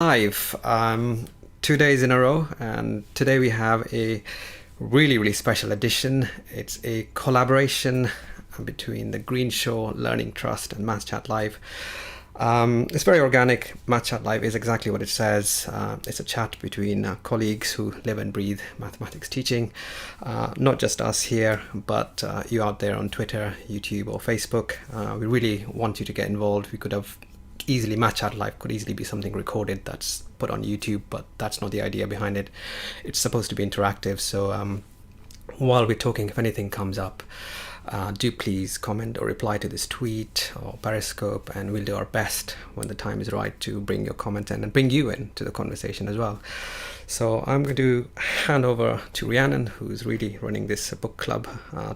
Live 2 days in a row, and today we have a really special edition. It's a collaboration between the Greenshaw Learning Trust and Maths Chat Live. It's very organic. Maths Chat Live is exactly what it says. It's a chat between colleagues who live and breathe mathematics teaching. Not just us here, but you out there on Twitter, YouTube, or Facebook. We really want you to get involved. We could have easily Maths Chat Live could easily be something recorded that's put on YouTube, but that's not the idea behind it. It's supposed to be interactive. So while we're talking, if anything comes up, do please comment or reply to this tweet or Periscope, and we'll do our best when the time is right to bring your comment in and bring you into the conversation as well. So I'm going to hand over to Rhiannon, who's really running this book club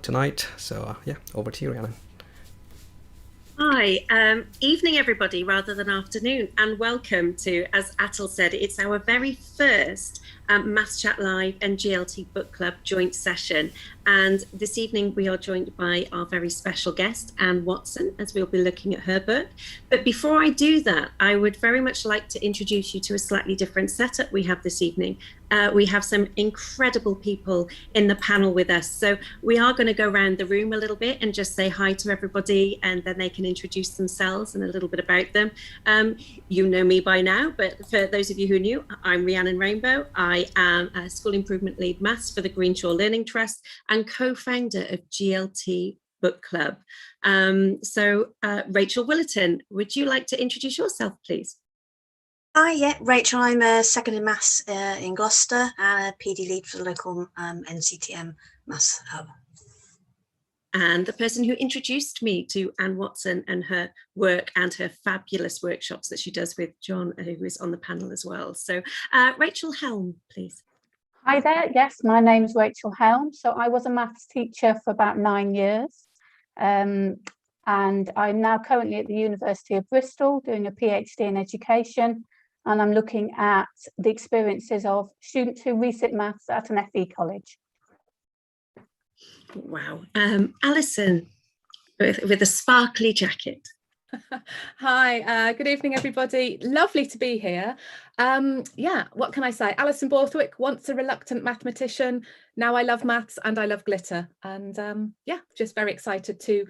tonight. So yeah, over to you, Rhiannon. Hi, evening everybody rather than afternoon, and welcome to, as Atul said, it's our very first Maths Chat Live and GLT Book Club joint session. And this evening we are joined by our very special guest, Anne Watson, as we'll be looking at her book. But before I do that, I would very much like to introduce you to a slightly different setup we have this evening. We have some incredible people in the panel with us. So we are going to go around the room a little bit and just say hi to everybody, and then they can introduce themselves and a little bit about them. You know me by now, but for those of you who are new, I'm Rhiannon Rainbow. I am a School Improvement Lead Maths for the Greenshaw Learning Trust and co-founder of GLT Book Club. Rachel Willerton, would you like to introduce yourself, please? Hi, yeah, Rachel. I'm a second in maths in Gloucester and a PD lead for the local NCTM Maths Hub. And the person who introduced me to Anne Watson and her work and her fabulous workshops that she does with John, who is on the panel as well. So Rachel Helm, please. Hi there. Yes, my name's Rachel Helm. So I was a maths teacher for about 9 years. And I'm now currently at the University of Bristol doing a PhD in education. And I'm looking at the experiences of students who resit maths at an FE college. Wow. Alison, with a sparkly jacket. Hi, good evening, everybody. Lovely to be here. Yeah, what can I say? Alison Borthwick, once a reluctant mathematician, now I love maths and I love glitter. And yeah, just very excited to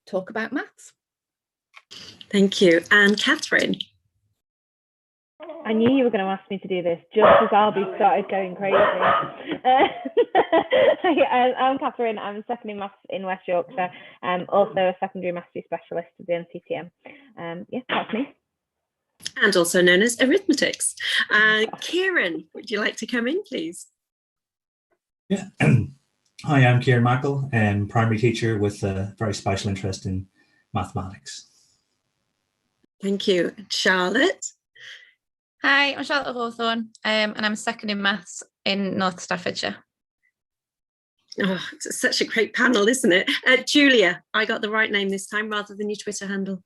talk about maths. Thank you. And Catherine. I knew you were going to ask me to do this just as Albie started going crazy. I'm Catherine. I'm a second in maths in West Yorkshire. I'm also a secondary maths specialist at the NCTM. Yeah, that's me. And also known as arithmetics. Kieran, would you like to come in, please? Yeah. Hi, I'm Kieran Mackle, primary teacher with a very special interest in mathematics. Thank you. Charlotte. Hi, I'm Charlotte Hawthorne, and I'm second in maths in North Staffordshire. Oh, it's such a great panel, isn't it? Julia, I got the right name this time rather than your Twitter handle.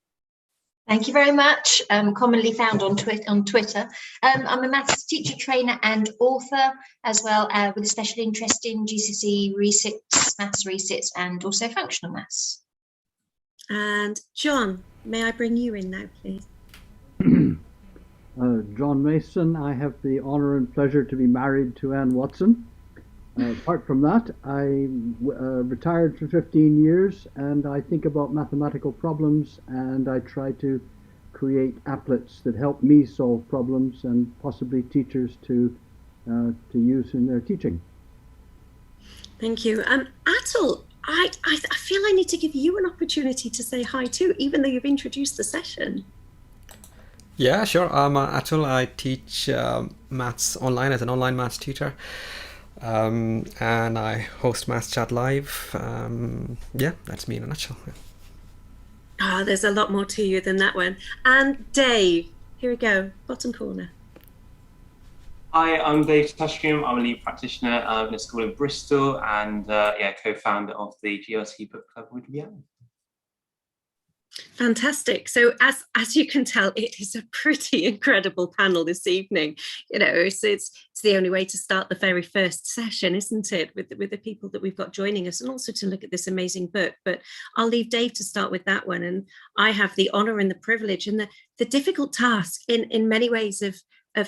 Thank you very much. Commonly found on Twitter. I'm a maths teacher, trainer and author as well, with a special interest in GCSE resits, maths resits, and also functional maths. And John, may I bring you in now, please? John Mason. I have the honour and pleasure to be married to Anne Watson. Apart from that, I retired for 15 years and I think about mathematical problems, and I try to create applets that help me solve problems and possibly teachers to use in their teaching. Thank you. Atul, I feel I need to give you an opportunity to say hi too, even though you've introduced the session. Yeah, sure. I'm Atul. I teach maths online as an online maths tutor, and I host Maths Chat Live. Yeah, that's me in a nutshell. Ah, there's a lot more to you than that one. And Dave, here we go, bottom corner. Hi, I'm Dave Tushkin. I'm a lead practitioner in a school in Bristol, and co-founder of the GLT Book Club with Rhiannon. Fantastic. So as you can tell, it is a pretty incredible panel this evening. You know, so it's the only way to start the very first session, isn't it, with the people that we've got joining us, and also to look at this amazing book. But I'll leave Dave to start with that one. And I have the honour and the privilege and the difficult task in many ways of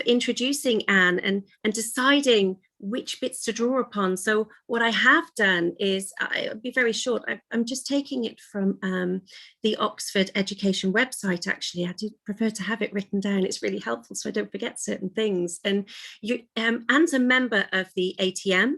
introducing Anne and deciding which bits to draw upon. So what I have done is, I'll be very short, I'm just taking it from the Oxford Education website. Actually, I do prefer to have it written down. It's really helpful so I don't forget certain things. And Anne's a member of the ATM,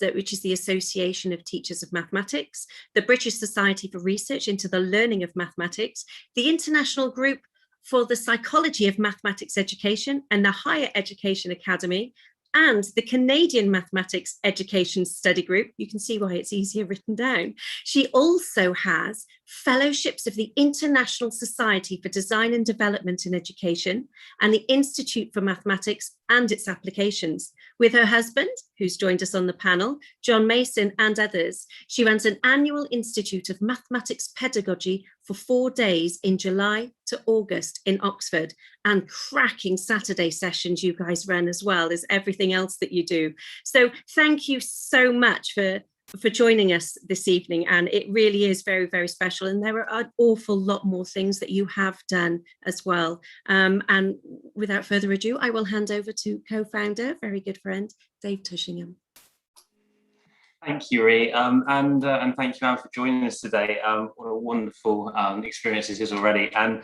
which is the Association of Teachers of Mathematics, the British Society for Research into the Learning of Mathematics, the International Group for the Psychology of Mathematics Education and the Higher Education Academy, and the Canadian Mathematics Education Study Group. You can see why it's easier written down. She also has fellowships of the International Society for Design and Development in Education and the Institute for Mathematics and its Applications. With her husband, who's joined us on the panel, John Mason, and others, she runs an annual Institute of Mathematics Pedagogy for 4 days in July to August in Oxford, and cracking Saturday sessions you guys run as well as everything else that you do. So thank you so much for joining us this evening, and it really is very, very special. And there are an awful lot more things that you have done as well. And without further ado, I will hand over to co-founder, very good friend, Dave Tushingham. Thank you, Ree, and thank you, Anne, for joining us today. What a wonderful experience this is already. And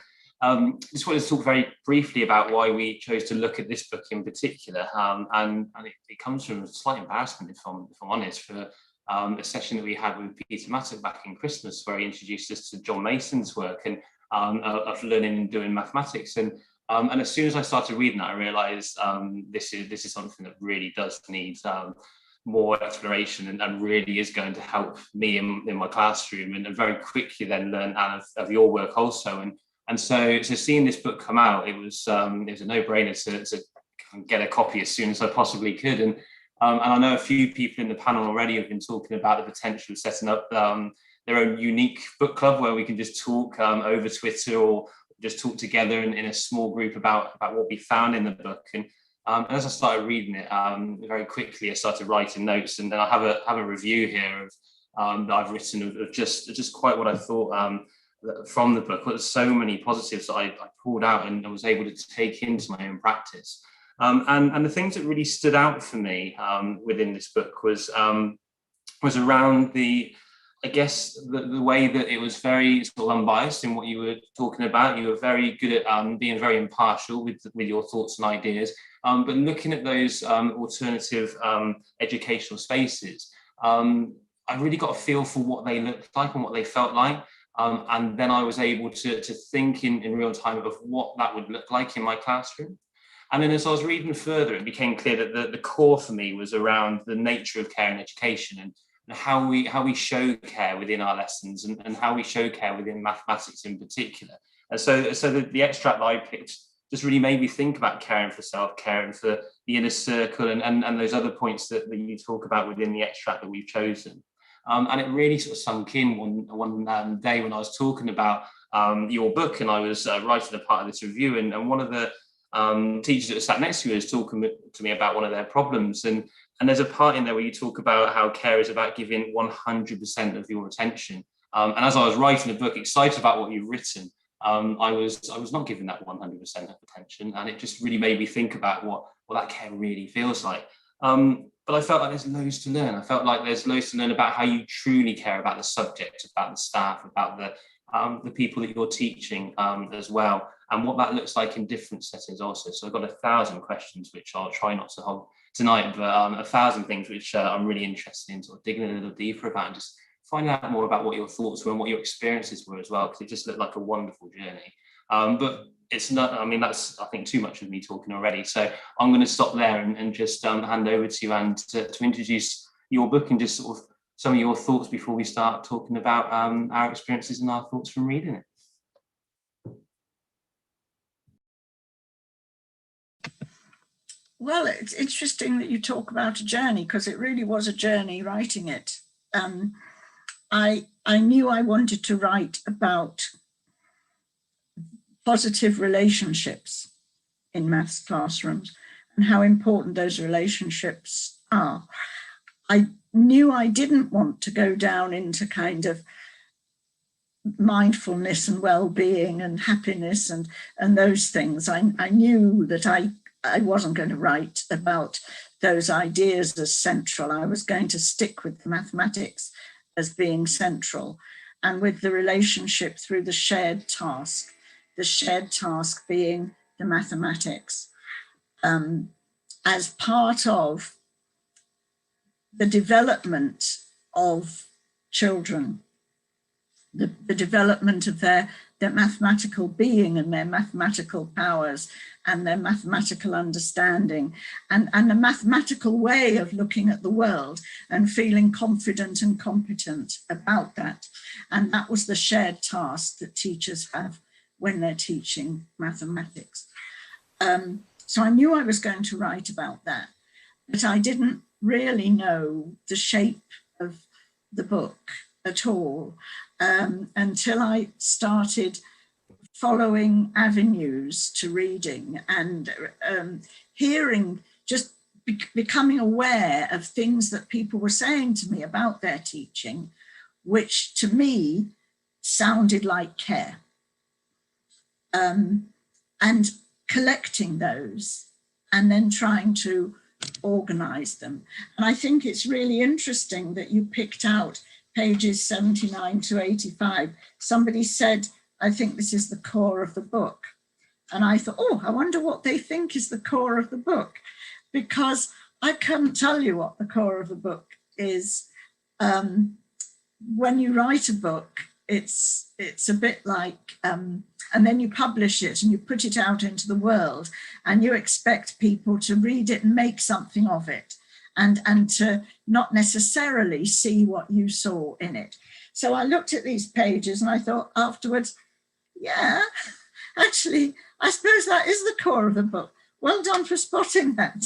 just wanted to talk very briefly about why we chose to look at this book in particular. And it comes from a slight embarrassment, if I'm honest, for a session that we had with Peter Mattock back in Christmas, where he introduced us to John Mason's work and of learning and doing mathematics. And as soon as I started reading that, I realised this is something that really does need more exploration and really is going to help me in my classroom, and very quickly then learn out of your work also. And so seeing this book come out, it was a no-brainer to get a copy as soon as I possibly could. And I know a few people in the panel already have been talking about the potential of setting up their own unique book club where we can just talk over Twitter or just talk together in a small group about what we found in the book. And as I started reading it, very quickly I started writing notes, and then I have a review here of that I've written of just quite what I thought from the book. But there's so many positives that I pulled out and I was able to take into my own practice. And the things that really stood out for me within this book was around the way that it was very sort of unbiased in what you were talking about. You were very good at being very impartial with your thoughts and ideas, but looking at those alternative educational spaces, I really got a feel for what they looked like and what they felt like. And then I was able to think in real time of what that would look like in my classroom. And then as I was reading further, it became clear that the core for me was around the nature of care in education and how we show care within our lessons and how we show care within mathematics in particular. And so the extract that I picked just really made me think about caring for self-care and for the inner circle and those other points that you talk about within the extract that we've chosen. And it really sort of sunk in one day when I was talking about your book, and I was writing a part of this review, and one of the teachers that sat next to me was talking to me about one of their problems, and there's a part in there where you talk about how care is about giving 100% of your attention. And as I was writing the book, excited about what you've written, I was not giving that 100% of attention, and it just really made me think about what that care really feels like. But I felt like there's loads to learn. I felt like there's loads to learn about how you truly care about the subject, about the staff, about the people that you're teaching as well, and what that looks like in different settings also. So I've got 1,000 questions, which I'll try not to hold tonight, but 1,000 things which I'm really interested in sort of digging a little deeper about and just finding out more about what your thoughts were and what your experiences were as well, because it just looked like a wonderful journey. But it's not, I mean, that's, I think, too much of me talking already. So I'm going to stop there and just hand over to you and to introduce your book and just sort of some of your thoughts before we start talking about our experiences and our thoughts from reading it. Well, it's interesting that you talk about a journey, because it really was a journey writing it. I knew I wanted to write about positive relationships in maths classrooms and how important those relationships are. I knew I didn't want to go down into kind of mindfulness and well-being and happiness and those things. I knew that I wasn't going to write about those ideas as central. I was going to stick with mathematics as being central, and with the relationship through the shared task being the mathematics, as part of the development of children, the development of their mathematical being and their mathematical powers and their mathematical understanding and a mathematical way of looking at the world and feeling confident and competent about that. And that was the shared task that teachers have when they're teaching mathematics. So I knew I was going to write about that, but I didn't really know the shape of the book at all until I started following avenues to reading and hearing, just becoming aware of things that people were saying to me about their teaching, which to me sounded like care. And collecting those and then trying to organize them. And I think it's really interesting that you picked out pages 79 to 85. Somebody said, I think this is the core of the book. And I thought, oh, I wonder what they think is the core of the book, because I can't tell you what the core of the book is. When you write a book, it's a bit like, and then you publish it and you put it out into the world and you expect people to read it and make something of it and to not necessarily see what you saw in it. So I looked at these pages and I thought afterwards, yeah, actually, I suppose that is the core of the book. Well done for spotting that.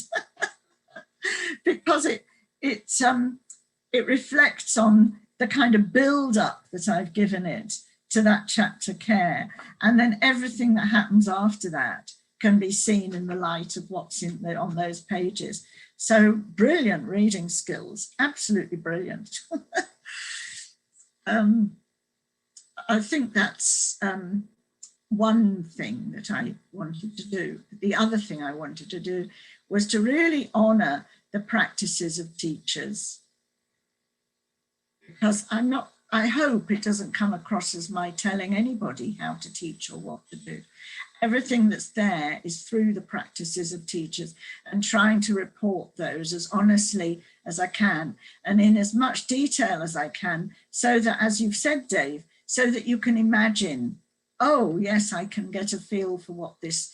Because it reflects on the kind of build-up that I've given it to that chapter care, and then everything that happens after that can be seen in the light of what's on those pages. So brilliant reading skills, absolutely brilliant. I think that's one thing that I wanted to do. The other thing I wanted to do was to really honour the practices of teachers, because I hope it doesn't come across as my telling anybody how to teach or what to do. Everything that's there is through the practices of teachers and trying to report those as honestly as I can and in as much detail as I can, so that, as you've said, Dave, so that you can imagine, oh, yes, I can get a feel for what this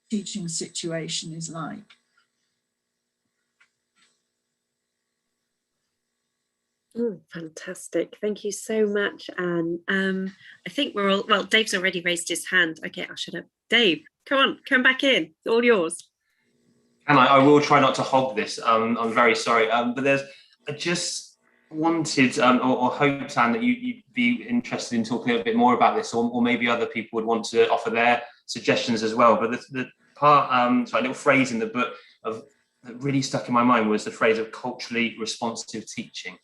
teaching situation is like. Oh, fantastic. Thank you so much, Anne. I think we're all, well, Dave's already raised his hand. Okay, I should have. Dave, come on, come back in. It's all yours. And I will try not to hog this. I'm very sorry. But I just wanted or hoped, Anne, that you'd be interested in talking a little bit more about this, or maybe other people would want to offer their suggestions as well. But the part, so a little phrase in the book that really stuck in my mind was the phrase of culturally responsive teaching.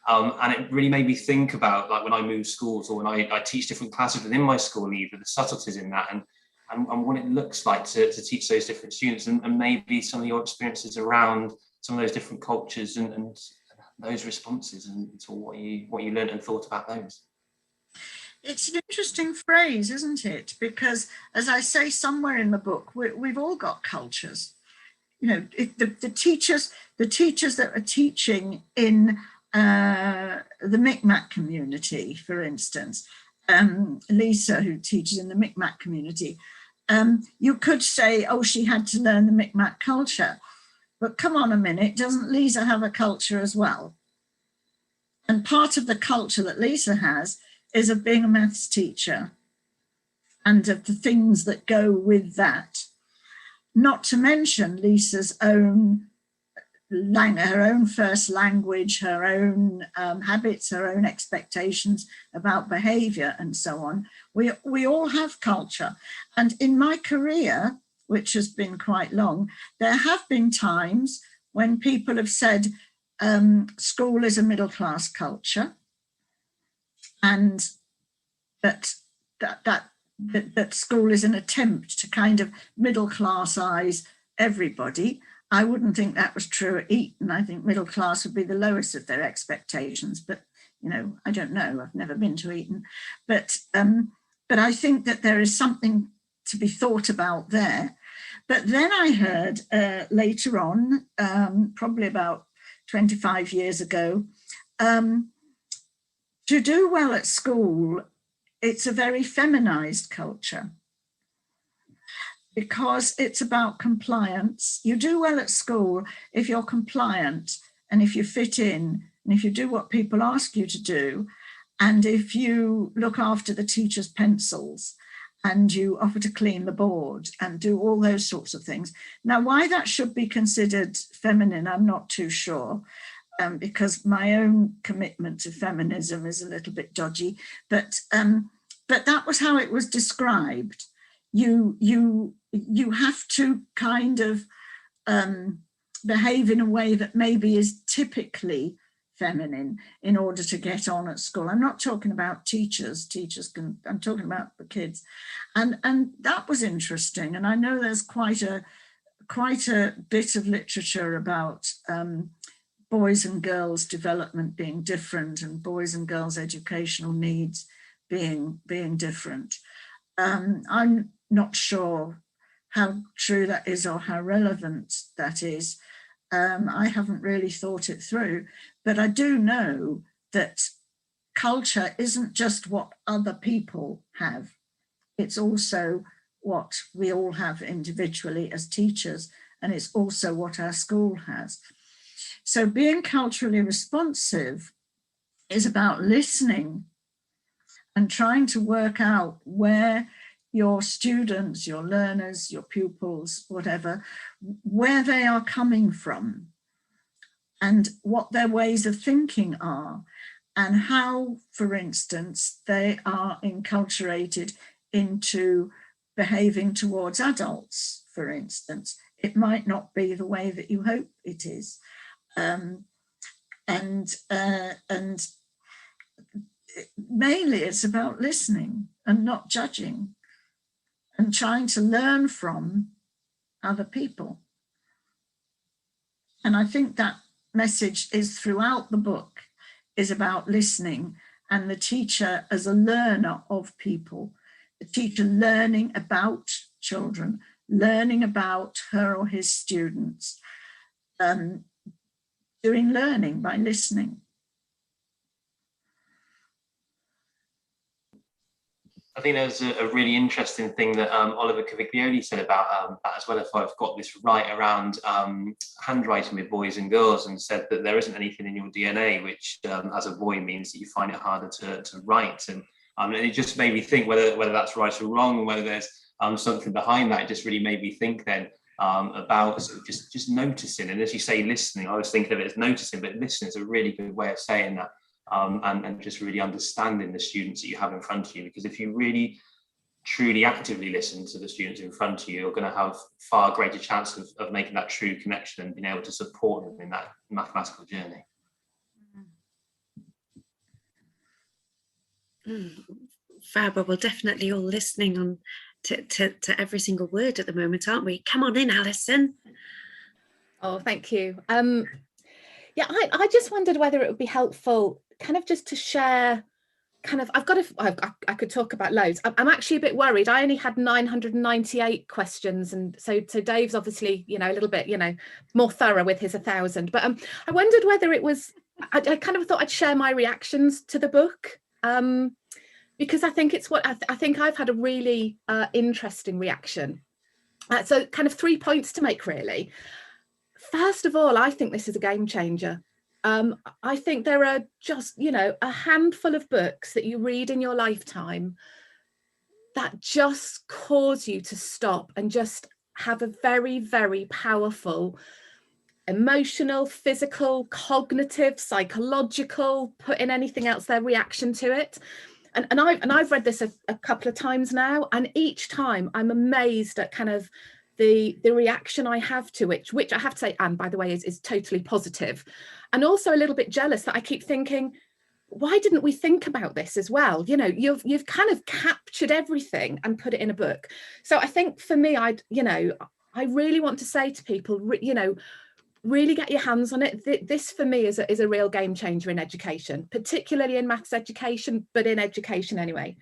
And it really made me think about, like, when I move schools or when I teach different classes within my school, either the subtleties in that and what it looks like to teach those different students, and maybe some of your experiences around some of those different cultures and those responses, and to what you learned and thought about those. It's an interesting phrase, isn't it? Because, as I say somewhere in the book, we've all got cultures. You know, the teachers that are teaching in the Micmac community, for instance, Lisa, who teaches in the Micmac community, you could say, oh, she had to learn the Micmac culture. But come on a minute, doesn't Lisa have a culture as well? And part of the culture that Lisa has is of being a maths teacher and of the things that go with that. Not to mention Lisa's own her own first language, her own habits, her own expectations about behaviour and so on. We all have culture. And in my career, which has been quite long, there have been times when people have said school is a middle class culture, and that school is an attempt to kind of middle classize everybody. I wouldn't think that was true at Eton. I think middle class would be the lowest of their expectations, but you know, I don't know. I've never been to Eton, but I think that there is something to be thought about there. But then I heard later on, probably about 25 years ago, to do well at school, it's a very feminized culture because it's about compliance. You do well at school if you're compliant and if you fit in and if you do what people ask you to do and if you look after the teacher's pencils and you offer to clean the board and do all those sorts of things. Now, why that should be considered feminine, I'm not too sure. Because my own commitment to feminism is a little bit dodgy, but that was how it was described. You have to kind of behave in a way that maybe is typically feminine in order to get on at school. I'm not talking about teachers. I'm talking about the kids, and that was interesting. And I know there's quite a bit of literature about boys and girls development being different and boys and girls educational needs being different. I'm not sure how true that is or how relevant that is. I haven't really thought it through, but I do know that culture isn't just what other people have. It's also what we all have individually as teachers, and it's also what our school has. So being culturally responsive is about listening and trying to work out where your students, your learners, your pupils, whatever, where they are coming from and what their ways of thinking are and how, for instance, they are enculturated into behaving towards adults, for instance. It might not be the way that you hope it is. And mainly it's about listening and not judging and trying to learn from other people. And I think that message is throughout the book, is about listening and the teacher as a learner of people, the teacher learning about children, learning about her or his students, doing learning by listening. I think there's a really interesting thing that Oliver Caviglioli said about that as well, if I've got this right, around handwriting with boys and girls, and said that there isn't anything in your DNA which as a boy means that you find it harder to write. And it just made me think whether that's right or wrong, and whether there's something behind that. It just really made me think then about sort of just noticing. And as you say, listening, I was thinking of it as noticing, but listening is a really good way of saying that. And just really understanding the students that you have in front of you, because if you really truly actively listen to the students in front of you, you're going to have far greater chance of making that true connection and being able to support them in that mathematical journey. Fab. We're definitely all listening on to every single word at the moment, aren't we? Come on in, Alison. Oh, thank you. Yeah, I just wondered whether it would be helpful kind of just to share kind of, I could talk about loads. I'm actually a bit worried. I only had 998 questions. And so Dave's obviously, a little bit, more thorough with his 1,000. But I wondered whether it was, I kind of thought I'd share my reactions to the book. Because I think it's what, I think I've had a really interesting reaction. So kind of 3 points to make, really. First of all, I think this is a game changer. I think there are just, a handful of books that you read in your lifetime that just cause you to stop and just have a very, very powerful emotional, physical, cognitive, psychological, put in anything else there, reaction to it. And I've read this a couple of times now, and each time I'm amazed at kind of the reaction I have to it, which I have to say, and by the way, is totally positive, and also a little bit jealous that I keep thinking, why didn't we think about this as well? You've kind of captured everything and put it in a book. So I think for me, I really want to say to people, you know, really get your hands on it. This for me is a real game changer in education, particularly in maths education, but in education anyway.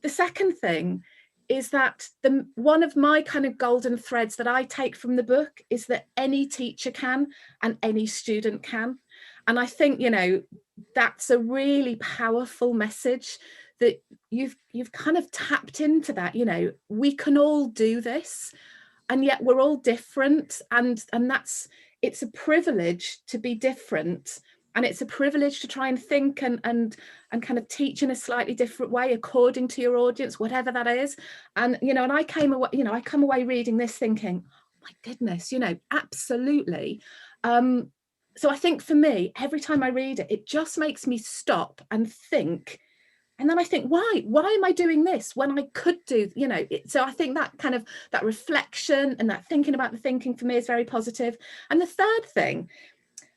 The second thing is that one of my kind of golden threads that I take from the book is that any teacher can and any student can. And I think, you know, that's a really powerful message, that you've kind of tapped into that. You know, we can all do this, and yet we're all different, and that's, it's a privilege to be different, and it's a privilege to try and think and kind of teach in a slightly different way according to your audience, whatever that is. And, you know, and I came away, you know, I come away reading this thinking, oh my goodness, you know, absolutely. So I think for me, every time I read it, it just makes me stop and think. And then I think, why am I doing this when I could do, you know? So I think that kind of, that reflection and that thinking about the thinking for me is very positive. And the third thing,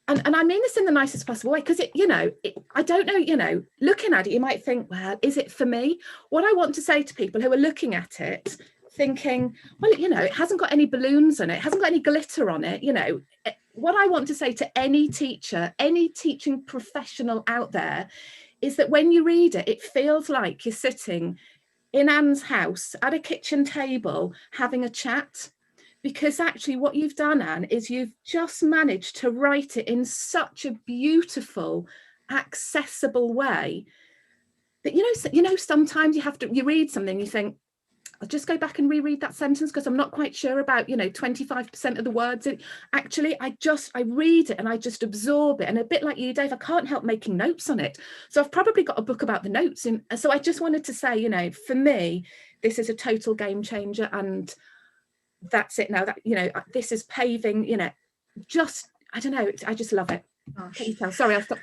and I mean this in the nicest possible way, because you know, I don't know, you know, looking at it, you might think, well, is it for me? What I want to say to people who are looking at it, thinking, well, you know, it hasn't got any balloons on it, hasn't got any glitter on it, you know, what I want to say to any teacher, any teaching professional out there, is that when you read it, it feels like you're sitting in Anne's house at a kitchen table having a chat. Because actually what you've done, Anne, is you've just managed to write it in such a beautiful, accessible way that, you know, sometimes you read something, you think, I'll just go back and reread that sentence because I'm not quite sure about, you know, 25% of the words. Actually, I read it and I just absorb it. And a bit like you, Dave, I can't help making notes on it. So I've probably got a book about the notes. So I just wanted to say, you know, for me, this is a total game changer. And that's it now, that, you know, this is paving, you know, just, I don't know, I just love it. Sorry, I'll stop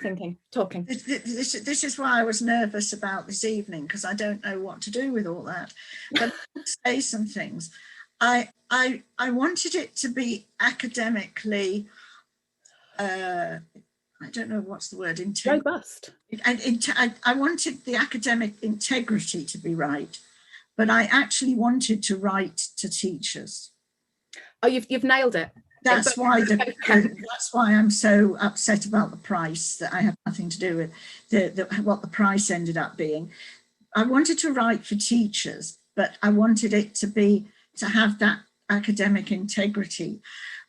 talking. This is why I was nervous about this evening, because I don't know what to do with all that. But I'll say some things. I wanted it to be academically, I don't know what's the word, robust. I wanted the academic integrity to be right, but I actually wanted to write to teachers. Oh, you've nailed it. That's why I'm so upset about the price, that I have nothing to do with what the price ended up being. I wanted to write for teachers, but I wanted it to have that academic integrity.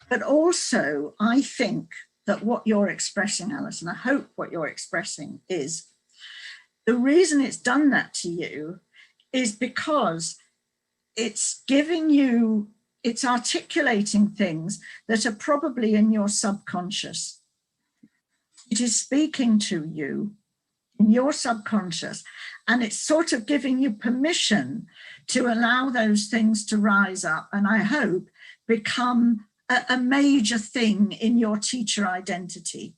But also, I think that what you're expressing, Alice, and I hope what you're expressing is, the reason it's done that to you is because it's giving you, it's articulating things that are probably in your subconscious. It is speaking to you in your subconscious, and it's sort of giving you permission to allow those things to rise up and, I hope, become a major thing in your teacher identity.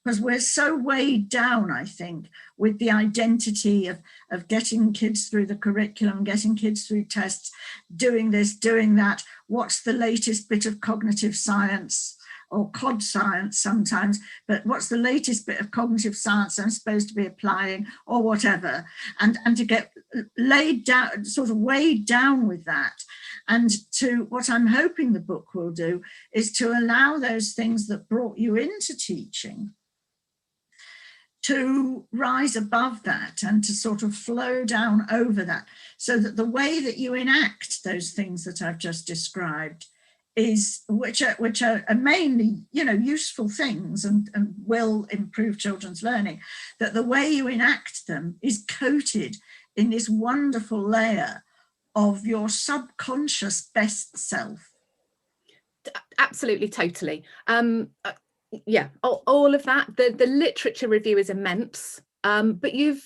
Because we're so weighed down, I think, with the identity of getting kids through the curriculum, getting kids through tests, doing this, doing that. What's the latest bit of cognitive science, or COD science sometimes, but what's the latest bit of cognitive science I'm supposed to be applying, or whatever, and to get laid down, sort of weighed down with that. And to what I'm hoping the book will do is to allow those things that brought you into teaching to rise above that and to sort of flow down over that, so that the way that you enact those things that I've just described is, which are mainly, you know, useful things and will improve children's learning, that the way you enact them is coated in this wonderful layer of your subconscious best self. Absolutely, totally. Yeah, all of that. The literature review is immense, but you've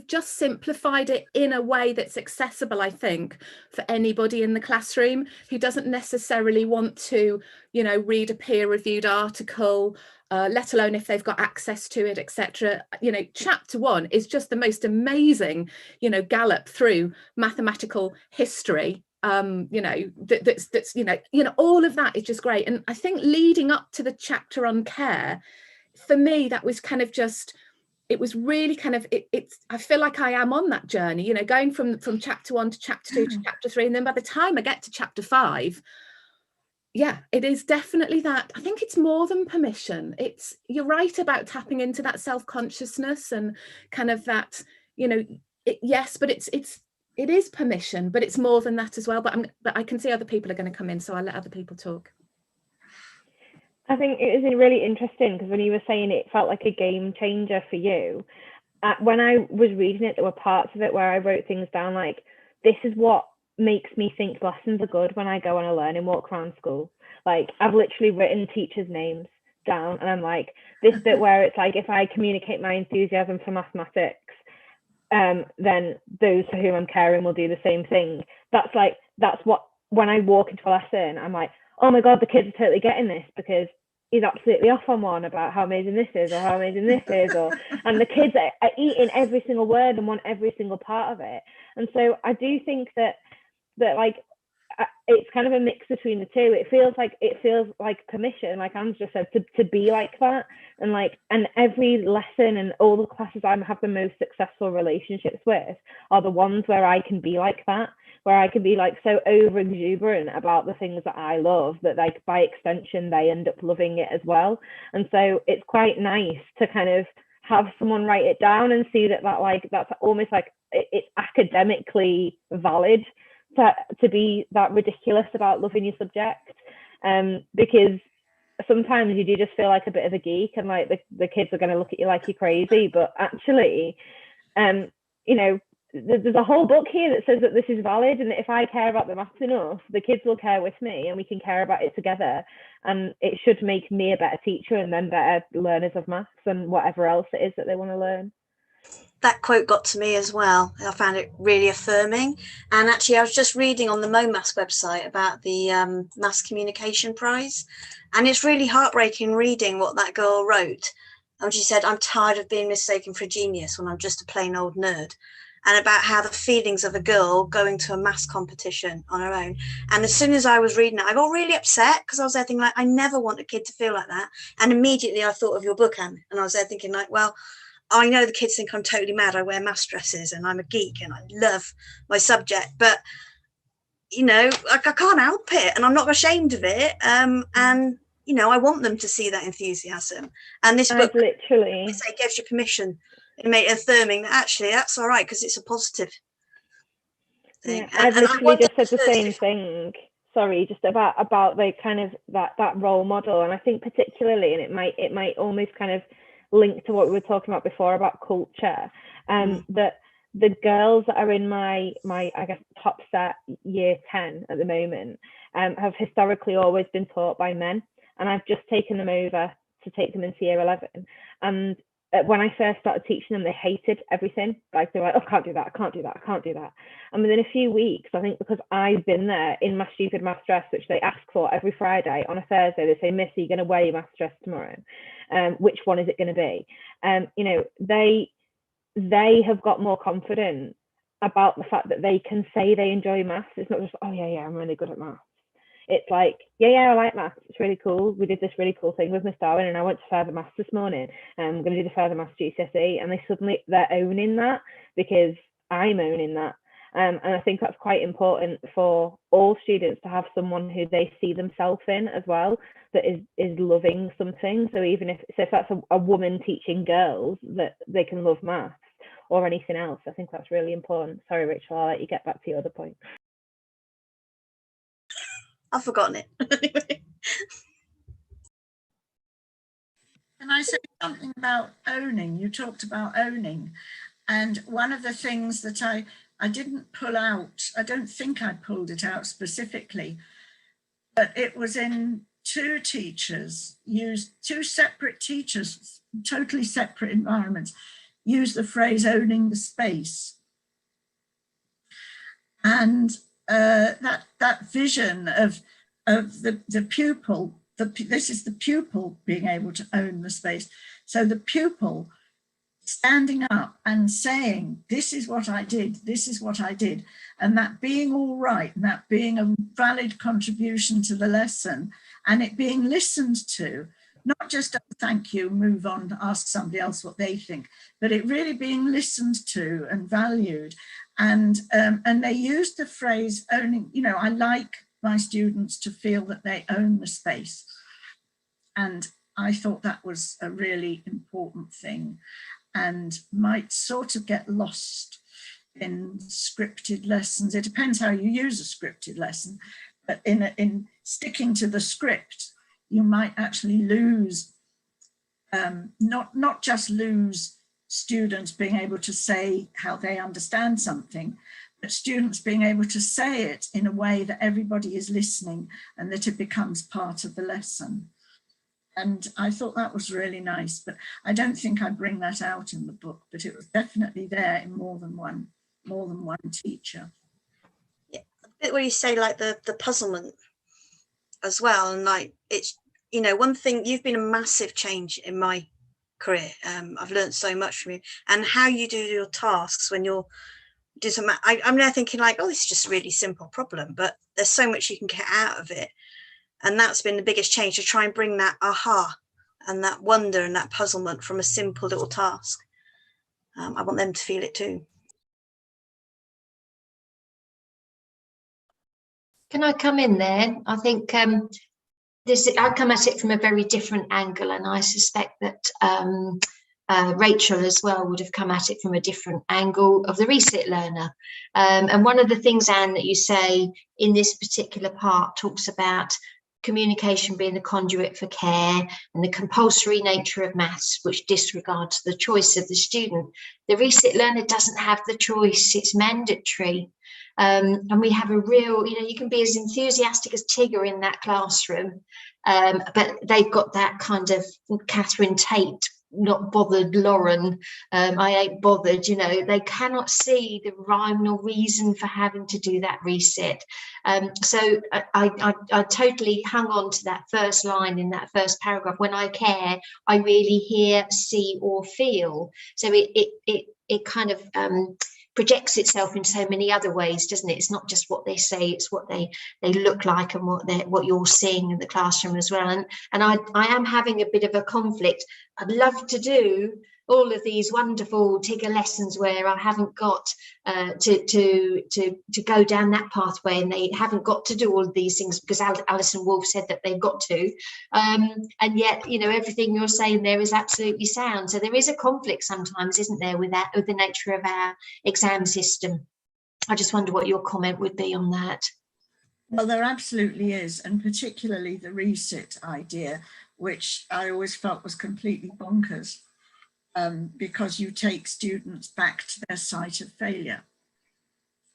just simplified it in a way that's accessible, I think, for anybody in the classroom who doesn't necessarily want to, you know, read a peer-reviewed article, let alone if they've got access to it, etc. You know, chapter 1 is just the most amazing, you know, gallop through mathematical history. You know, that's you know, all of that is just great. And I think leading up to the chapter on care, for me, that was kind of just, it was really kind of, I feel like I am on that journey, you know, going from chapter 1 to chapter 2 to chapter 3. And then by the time I get to chapter 5, yeah, it is definitely that. I think it's more than permission. You're right about tapping into that self-consciousness and kind of that, you know, yes, but it is permission, but it's more than that as well. But I can see other people are going to come in, so I'll let other people talk. I think it is really interesting because when you were saying it felt like a game changer for you, when I was reading it, there were parts of it where I wrote things down like, this is what makes me think lessons are good when I go on a learning walk around school. Like, I've literally written teachers' names down, and I'm like, this bit where it's like, if I communicate my enthusiasm for mathematics, then those for whom I'm caring will do the same thing. That's what, when I walk into a lesson, I'm like, oh my God, the kids are totally getting this because he's absolutely off on one about how amazing this is or how amazing this is, and the kids are eating every single word and want every single part of it. And so I do think that like it's kind of a mix between the two. It feels like permission, like Anne's just said, to be like that. And every lesson and all the classes I have the most successful relationships with are the ones where I can be like that, where I can be like so over exuberant about the things that I love that like by extension they end up loving it as well. And so it's quite nice to kind of have someone write it down and see that like that's almost like it's academically valid to be that ridiculous about loving your subject, because sometimes you do just feel like a bit of a geek and like the kids are going to look at you like you're crazy, but actually you know, there's a whole book here that says that this is valid, and that if I care about the maths enough, the kids will care with me and we can care about it together, and it should make me a better teacher and then better learners of maths and whatever else it is that they want to learn. That quote got to me as well. I found it really affirming. And actually, I was just reading on the MoMaths website about the Maths Communication Prize. And it's really heartbreaking reading what that girl wrote. And she said, I'm tired of being mistaken for a genius when I'm just a plain old nerd. And about how the feelings of a girl going to a maths competition on her own. And as soon as I was reading it, I got really upset because I was there thinking, like, I never want a kid to feel like that. And immediately I thought of your book, Anne. And I was there thinking, like, well, I know the kids think I'm totally mad. I wear maths dresses and I'm a geek and I love my subject, but you know, I can't help it, and I'm not ashamed of it. And you know, I want them to see that enthusiasm. And this book literally gives you permission. It made it affirming that actually that's all right because it's a positive thing. Yeah, I've literally just said the same thing. Sorry, just about the kind of that role model, and I think particularly, and it might almost kind of link to what we were talking about before about culture, that the girls that are in my I guess top set year 10 at the moment have historically always been taught by men, and I've just taken them over to take them into year 11, and when I first started teaching them, they hated everything. Like they were like, oh, I can't do that, I can't do that, I can't do that. And within a few weeks, I think because I've been there in my stupid maths dress, which they ask for every Friday, on a Thursday, they say, Miss, are you going to wear your maths dress tomorrow? Which one is it going to be? You know, they have got more confident about the fact that they can say they enjoy maths. It's not just, oh yeah, I'm really good at maths. It's like, yeah, I like maths. It's really cool. We did this really cool thing with Miss Darwin, and I went to further maths this morning. I'm going to do the further maths GCSE, and they're owning that because I'm owning that. And I think that's quite important for all students to have someone who they see themselves in as well, that is loving something. So even if that's a woman teaching girls, that they can love maths or anything else, I think that's really important. Sorry, Rachel, I'll let you get back to your other point. I've forgotten it. Can I say something about owning? You talked about owning. And one of the things that I didn't pull out, I don't think I pulled it out specifically, but it was in two separate teachers, totally separate environments, use the phrase owning the space. And that vision of the pupil, this is the pupil being able to own the space. So the pupil standing up and saying, this is what I did, this is what I did, and that being all right, and that being a valid contribution to the lesson, and it being listened to, not just oh, thank you, move on, ask somebody else what they think, but it really being listened to and valued. And they used the phrase owning, you know, I like my students to feel that they own the space. And I thought that was a really important thing, and might sort of get lost in scripted lessons. It depends how you use a scripted lesson, but in sticking to the script, you might actually lose, not just lose students being able to say how they understand something, but students being able to say it in a way that everybody is listening and that it becomes part of the lesson. And I thought that was really nice, but I don't think I bring that out in the book, but it was definitely there in more than one teacher. Yeah, a bit where you say like the puzzlement as well, and like it's, you know, one thing, you've been a massive change in my career. I've learned so much from you, and how you do your tasks when you're doing some. I'm now thinking like, oh, this is just a really simple problem, but there's so much you can get out of it. And that's been the biggest change, to try and bring that aha and that wonder and that puzzlement from a simple little task. I want them to feel it too. Can I come in there? I think I come at it from a very different angle, and I suspect that Rachel as well would have come at it from a different angle of the resit learner. And one of the things, Anne, that you say in this particular part talks about communication being the conduit for care and the compulsory nature of maths, which disregards the choice of the student. The resit learner doesn't have the choice, it's mandatory. And we have a real, you know, you can be as enthusiastic as Tigger in that classroom, but they've got that kind of Catherine Tate, not bothered Lauren, I ain't bothered, you know, they cannot see the rhyme nor reason for having to do that reset. So I totally hung on to that first line in that first paragraph. When I care, I really hear, see or feel. So it kind of projects itself in so many other ways, doesn't it? It's not just what they say, it's what they look like and what you're seeing in the classroom as well. And I am having a bit of a conflict. I'd love to do all of these wonderful Tigger lessons where I haven't got to go down that pathway, and they haven't got to do all of these things because Alison Wolfe said that they've got to, and yet, you know, everything you're saying there is absolutely sound. So there is a conflict sometimes, isn't there, with that, with the nature of our exam system. I just wonder what your comment would be on that. Well, there absolutely is, and particularly the resit idea, which I always felt was completely bonkers. Because you take students back to their site of failure.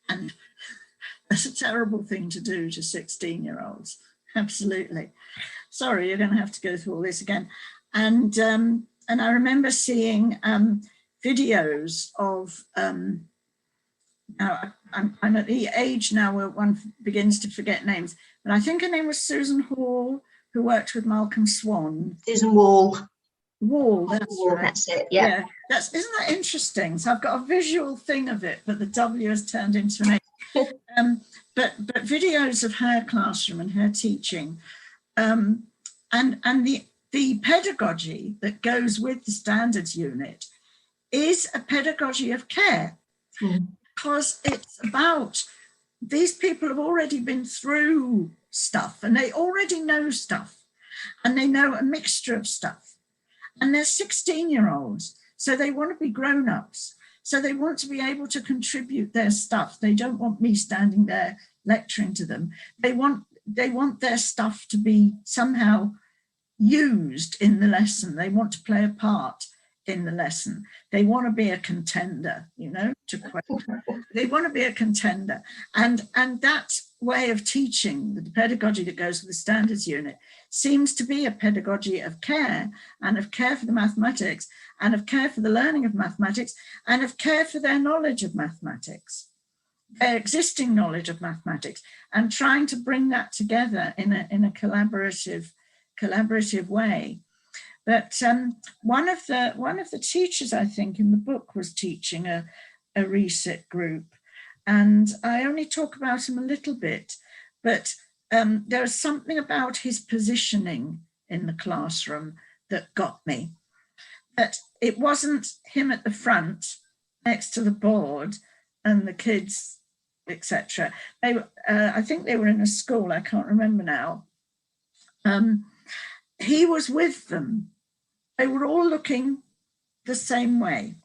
And that's a terrible thing to do to 16-year-olds. Absolutely. Sorry, you're going to have to go through all this again. And I remember seeing videos of, now I'm at the age now where one begins to forget names, but I think her name was Susan Hall, who worked with Malcolm Swan. Susan Wall. Wall, that's Wall, right. That's it, yeah. Isn't that interesting? So I've got a visual thing of it, but the W has turned into an A. But videos of her classroom and her teaching, and the pedagogy that goes with the standards unit is a pedagogy of care, because it's about, these people have already been through stuff and they already know stuff, and they know a mixture of stuff. And they're 16-year-olds, so they want to be grown-ups. So they want to be able to contribute their stuff. They don't want me standing there lecturing to them. They want their stuff to be somehow used in the lesson. They want to play a part in the lesson. They want to be a contender, you know, to quote. They want to be a contender. And that way of teaching, the pedagogy that goes with the standards unit, seems to be a pedagogy of care, and of care for the mathematics, and of care for the learning of mathematics, and of care for their knowledge of mathematics, their existing knowledge of mathematics, and trying to bring that together in a collaborative way. But one of the teachers, I think, in the book was teaching a resit group, and I only talk about him a little bit, but there was something about his positioning in the classroom that got me. But it wasn't him at the front next to the board and the kids, etc. I think they were in a school, I can't remember now. He was with them. They were all looking the same way,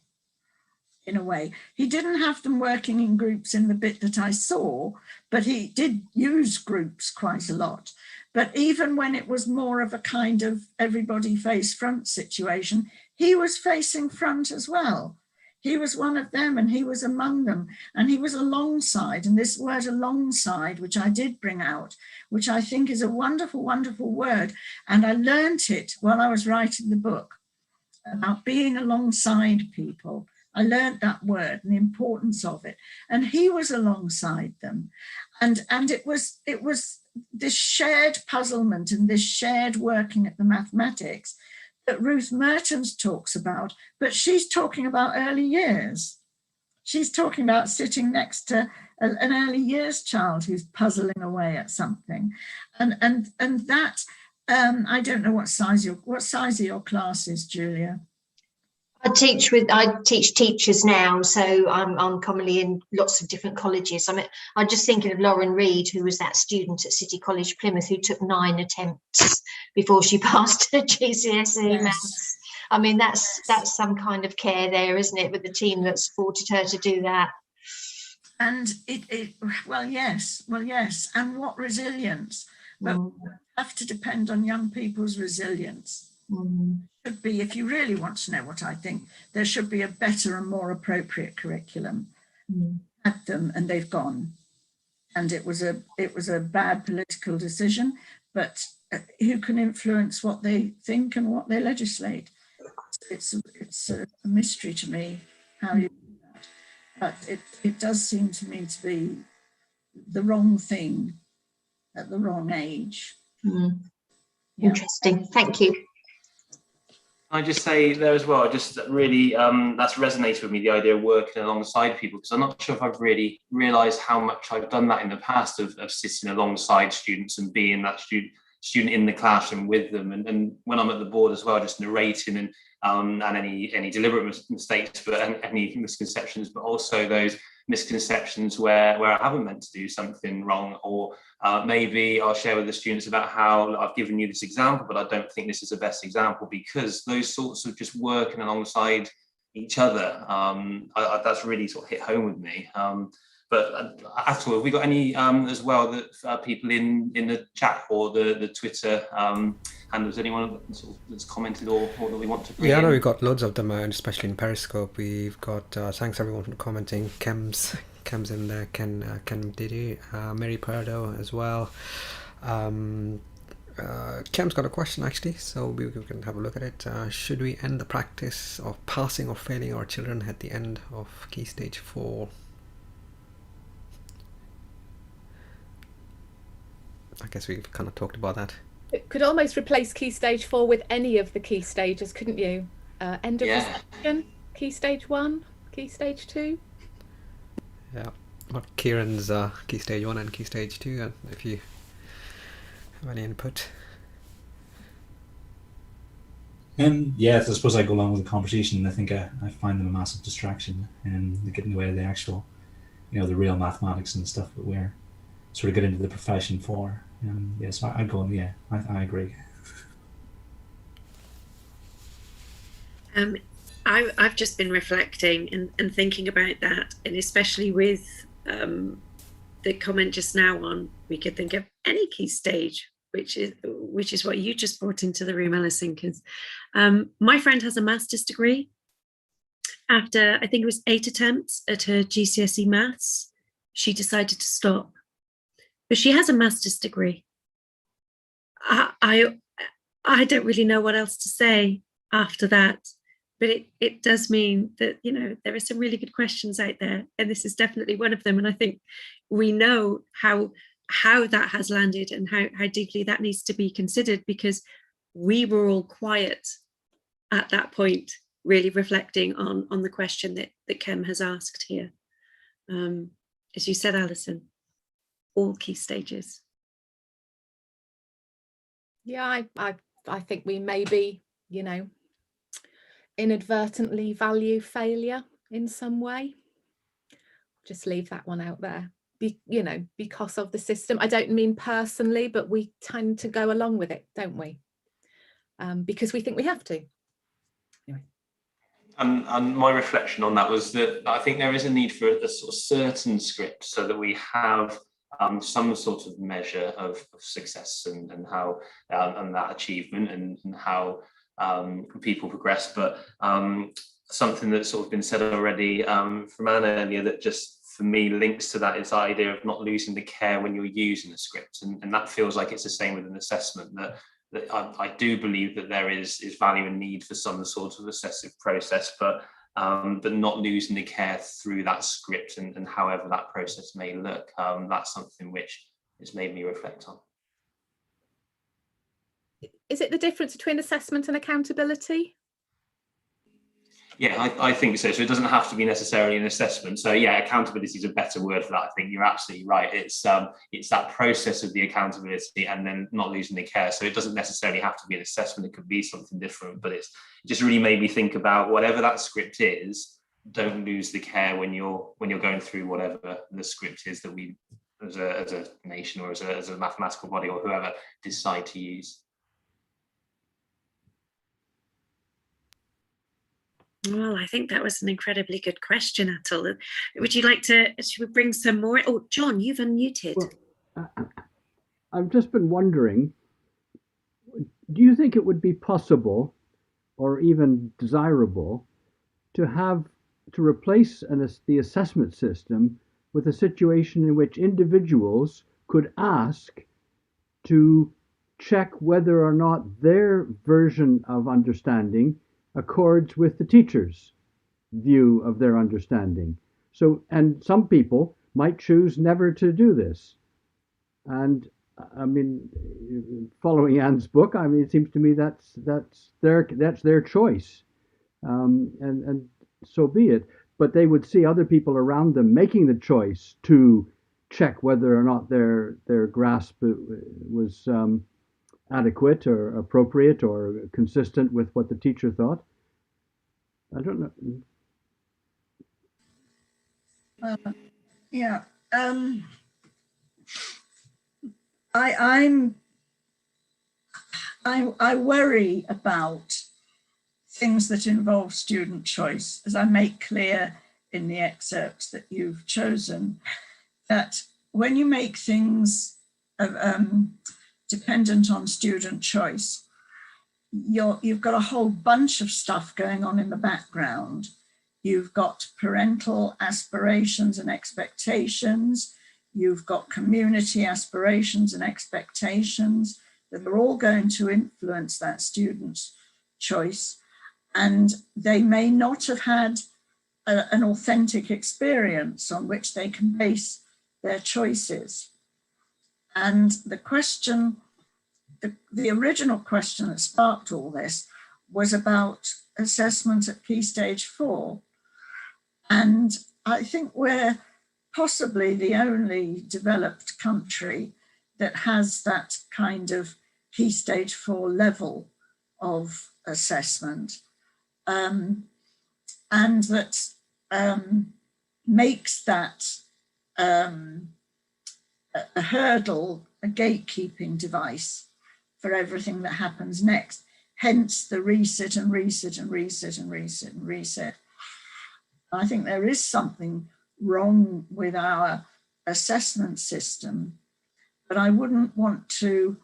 in a way. He didn't have them working in groups in the bit that I saw, but he did use groups quite a lot. But even when it was more of a kind of everybody face front situation, he was facing front as well. He was one of them and he was among them and he was alongside. And this word alongside, which I did bring out, which I think is a wonderful, wonderful word. And I learnt it while I was writing the book about being alongside people. I learned that word and the importance of it. And he was alongside them. And it was this shared puzzlement and this shared working at the mathematics that Ruth Mertens talks about, but she's talking about early years. She's talking about sitting next to an early years child who's puzzling away at something. And that, I don't know what size are your classes, Julia? I teach teachers now, so I'm commonly in lots of different colleges. I'm just thinking of Lauren Reed, who was that student at City College Plymouth who took 9 attempts before she passed her GCSE maths. I mean, that's some kind of care there, isn't it, with the team that supported her to do that. And well, yes, and what resilience. But we have to depend on young people's resilience. Should be, if you really want to know what I think, there should be a better and more appropriate curriculum. Had them and they've gone, and it was a bad political decision, but who can influence what they think and what they legislate? It's a mystery to me how you do that, but it does seem to me to be the wrong thing at the wrong age. Interesting, thank you. I just say there as well, just really, that's resonated with me, the idea of working alongside people, because I'm not sure if I've really realised how much I've done that in the past of sitting alongside students and being that student in the classroom with them. And when I'm at the board as well, just narrating and any deliberate mistakes, but any misconceptions, but also those misconceptions where I haven't meant to do something wrong, or maybe I'll share with the students about how I've given you this example, but I don't think this is the best example, because those sorts of just working alongside each other, that's really sort of hit home with me. But after all, have we got any as well that people in the chat or the Twitter handles, anyone that's commented or that we want to bring in? Yeah, I know we've got loads of them, especially in Periscope. We've got thanks everyone for commenting. Kem's in there, Ken Diddy, Mary Pardo as well. Kem's got a question actually, so we can have a look at it. Should we end the practice of passing or failing our children at the end of Key Stage 4? I guess we've kind of talked about that. It could almost replace Key Stage 4 with any of the key stages, couldn't you? End of reception, Key Stage 1, Key Stage 2. Yeah, what Kieran's Key Stage 1 and Key Stage 2, if you have any input. Yeah, I suppose I go along with the conversation. I think I find them a massive distraction, and they get in the way of the actual, the real mathematics and stuff that we're sort of get into the profession for. Yes, I go. Yeah, I agree. I've just been reflecting and thinking about that, and especially with the comment just now on we could think of any key stage, which is what you just brought into the room, Alison. Because my friend has a master's degree. After I think it was 8 attempts at her GCSE maths, she decided to stop. But she has a master's degree. I don't really know what else to say after that, but it does mean that, there are some really good questions out there, and this is definitely one of them. And I think we know how that has landed and how deeply that needs to be considered, because we were all quiet at that point, really reflecting on the question that Kem has asked here. As you said, Alison, all key stages. Yeah, I I think we maybe, you know, inadvertently value failure in some way. Just leave that one out there. You know, because of the system. I don't mean personally, but we tend to go along with it, don't we? Because we think we have to. Anyway. And my reflection on that was that I think there is a need for a sort of certain script so that we have some sort of measure of success and how and that achievement and how people progress. But something that's sort of been said already from Anna earlier that just for me links to that is the idea of not losing the care when you're using a script, and that feels like it's the same with an assessment. That I do believe that there is value and need for some sort of assessive process, but not losing the care through that script and however that process may look. That's something which has made me reflect on. Is it the difference between assessment and accountability? Yeah, I think so. So it doesn't have to be necessarily an assessment. So yeah, accountability is a better word for that. I think you're absolutely right. It's that process of the accountability and then not losing the care. So it doesn't necessarily have to be an assessment. It could be something different, but it just really made me think about whatever that script is, don't lose the care when you're going through whatever the script is that we as a nation or as a mathematical body or whoever decide to use. Well, I think that was an incredibly good question, Atul. Would you like to, should we bring some more? Oh, John, you've unmuted. Well, I've just been wondering, do you think it would be possible or even desirable to replace the assessment system with a situation in which individuals could ask to check whether or not their version of understanding accords with the teacher's view of their understanding? So, and some people might choose never to do this. And I mean, following Anne's book, I mean, it seems to me that's their choice, and so be it. But they would see other people around them making the choice to check whether or not their grasp was adequate or appropriate or consistent with what the teacher thought. I don't know. Yeah. I worry about things that involve student choice, as I make clear in the excerpts that you've chosen, that when you make things dependent on student choice, you've got a whole bunch of stuff going on in the background. You've got parental aspirations and expectations. You've got community aspirations and expectations that are all going to influence that student's choice. And they may not have had an authentic experience on which they can base their choices. And the question, the original question that sparked all this was about assessment at Key Stage 4. And I think we're possibly the only developed country that has that kind of Key Stage 4 level of assessment, and that makes that a hurdle, a gatekeeping device for everything that happens next. Hence the resit and resit and resit and resit and resit. I think there is something wrong with our assessment system, but I wouldn't want to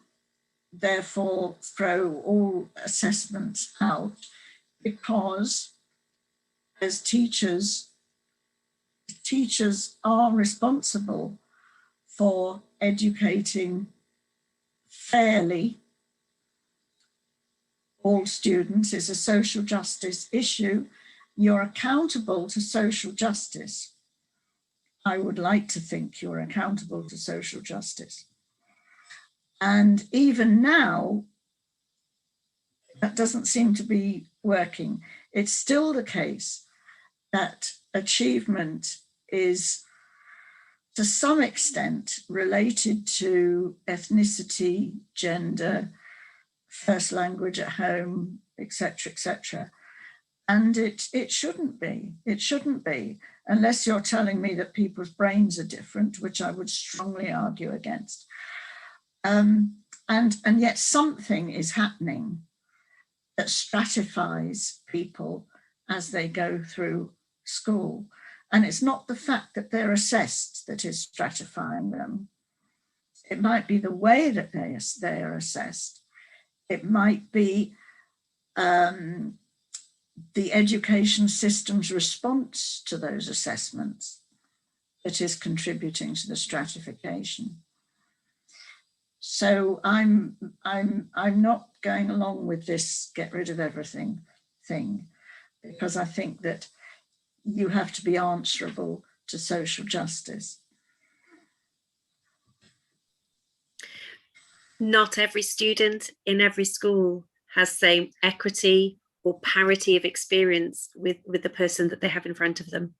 therefore throw all assessments out, because as teachers are responsible for educating fairly all students. Is a social justice issue. You're accountable to social justice. I would like to think you're accountable to social justice. And even now, that doesn't seem to be working. It's still the case that achievement is to some extent related to ethnicity, gender, first language at home, etc., etc. And it shouldn't be. It shouldn't be, unless you're telling me that people's brains are different, which I would strongly argue against. And yet something is happening that stratifies people as they go through school. And it's not the fact that they're assessed that is stratifying them. It might be the way that they are assessed. It might be the education system's response to those assessments that is contributing to the stratification. So I'm not going along with this get rid of everything thing, because I think that you have to be answerable to social justice. Not every student in every school has same equity or parity of experience with the person that they have in front of them.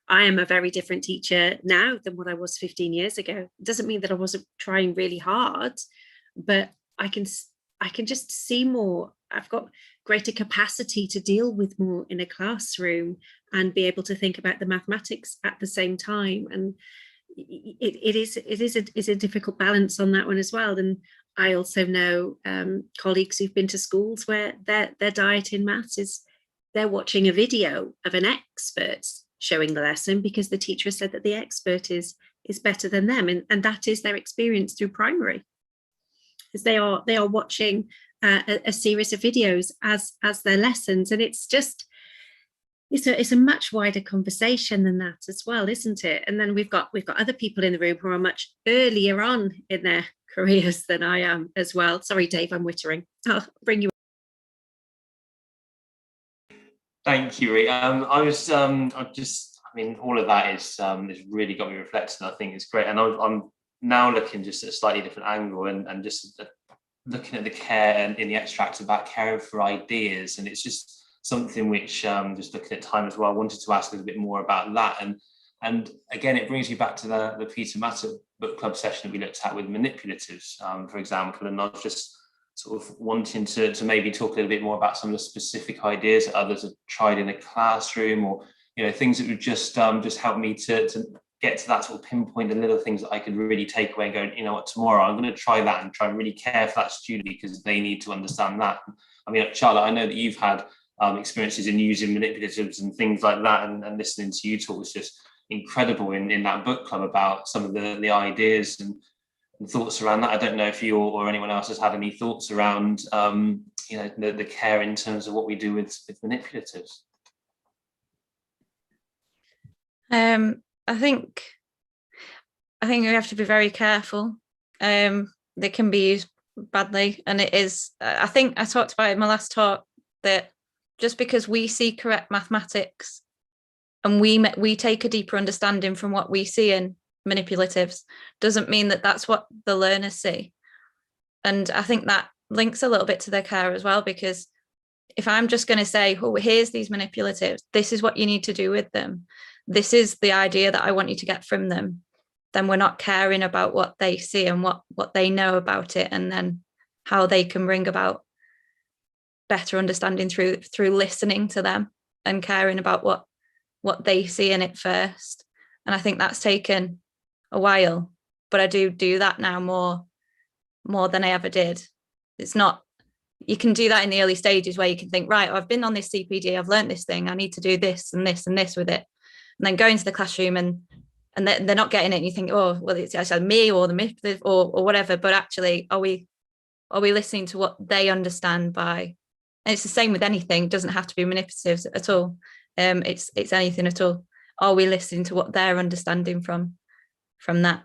I am a very different teacher now than what I was 15 years ago. It doesn't mean that I wasn't trying really hard, but I can just see more. I've got greater capacity to deal with more in a classroom and be able to think about the mathematics at the same time. And it is a difficult balance on that one as well. And I also know colleagues who've been to schools where their diet in maths is they're watching a video of an expert showing the lesson because the teacher has said that the expert is better than them, and that is their experience through primary, because they are watching a series of videos as their lessons. And it's a much wider conversation than that as well, isn't it? And then we've got other people in the room who are much earlier on in their careers than I am as well. Sorry, Dave, I'm wittering. I'll bring you. Thank you, Ree. I mean, all of that is really got me reflecting. I think it's great, and I'm now looking just at a slightly different angle and just looking at the care and in the extract about caring for ideas, and it's just something which just looking at time as well, I wanted to ask a little bit more about that. And again, it brings me back to the Peter Matter book club session that we looked at with manipulatives, for example, and I was just sort of wanting to maybe talk a little bit more about some of the specific ideas that others have tried in a classroom, or things that would just help me to get to that sort of pinpoint the little things that I could really take away and go, you know what, tomorrow I'm going to try that and try and really care for that student because they need to understand that. I mean, Charlotte, I know that you've had experiences in using manipulatives and things like that, and listening to you talk was just incredible in that book club about some of the ideas and thoughts around that. I don't know if you or anyone else has had any thoughts around the care in terms of what we do with manipulatives. I think we have to be very careful. They can be used badly, and it is. I think I talked about in my last talk that just because we see correct mathematics and we take a deeper understanding from what we see in manipulatives doesn't mean that that's what the learners see. And I think that links a little bit to their care as well, because if I'm just going to say, oh, here's these manipulatives, this is what you need to do with them, this is the idea that I want you to get from them, then we're not caring about what they see and what they know about it, and then how they can bring about better understanding through listening to them and caring about what they see in it first. And I think that's taken a while, but I do that now more than I ever did. It's not, you can do that in the early stages where you can think, right, I've been on this CPD, I've learned this thing, I need to do this and this and this with it, and then go into the classroom and they're not getting it, and you think, oh, well, it's either me or the myth or whatever. But actually, are we listening to what they understand by? And it's the same with anything. It doesn't have to be manipulatives at all. It's anything at all. Are we listening to what they're understanding from that?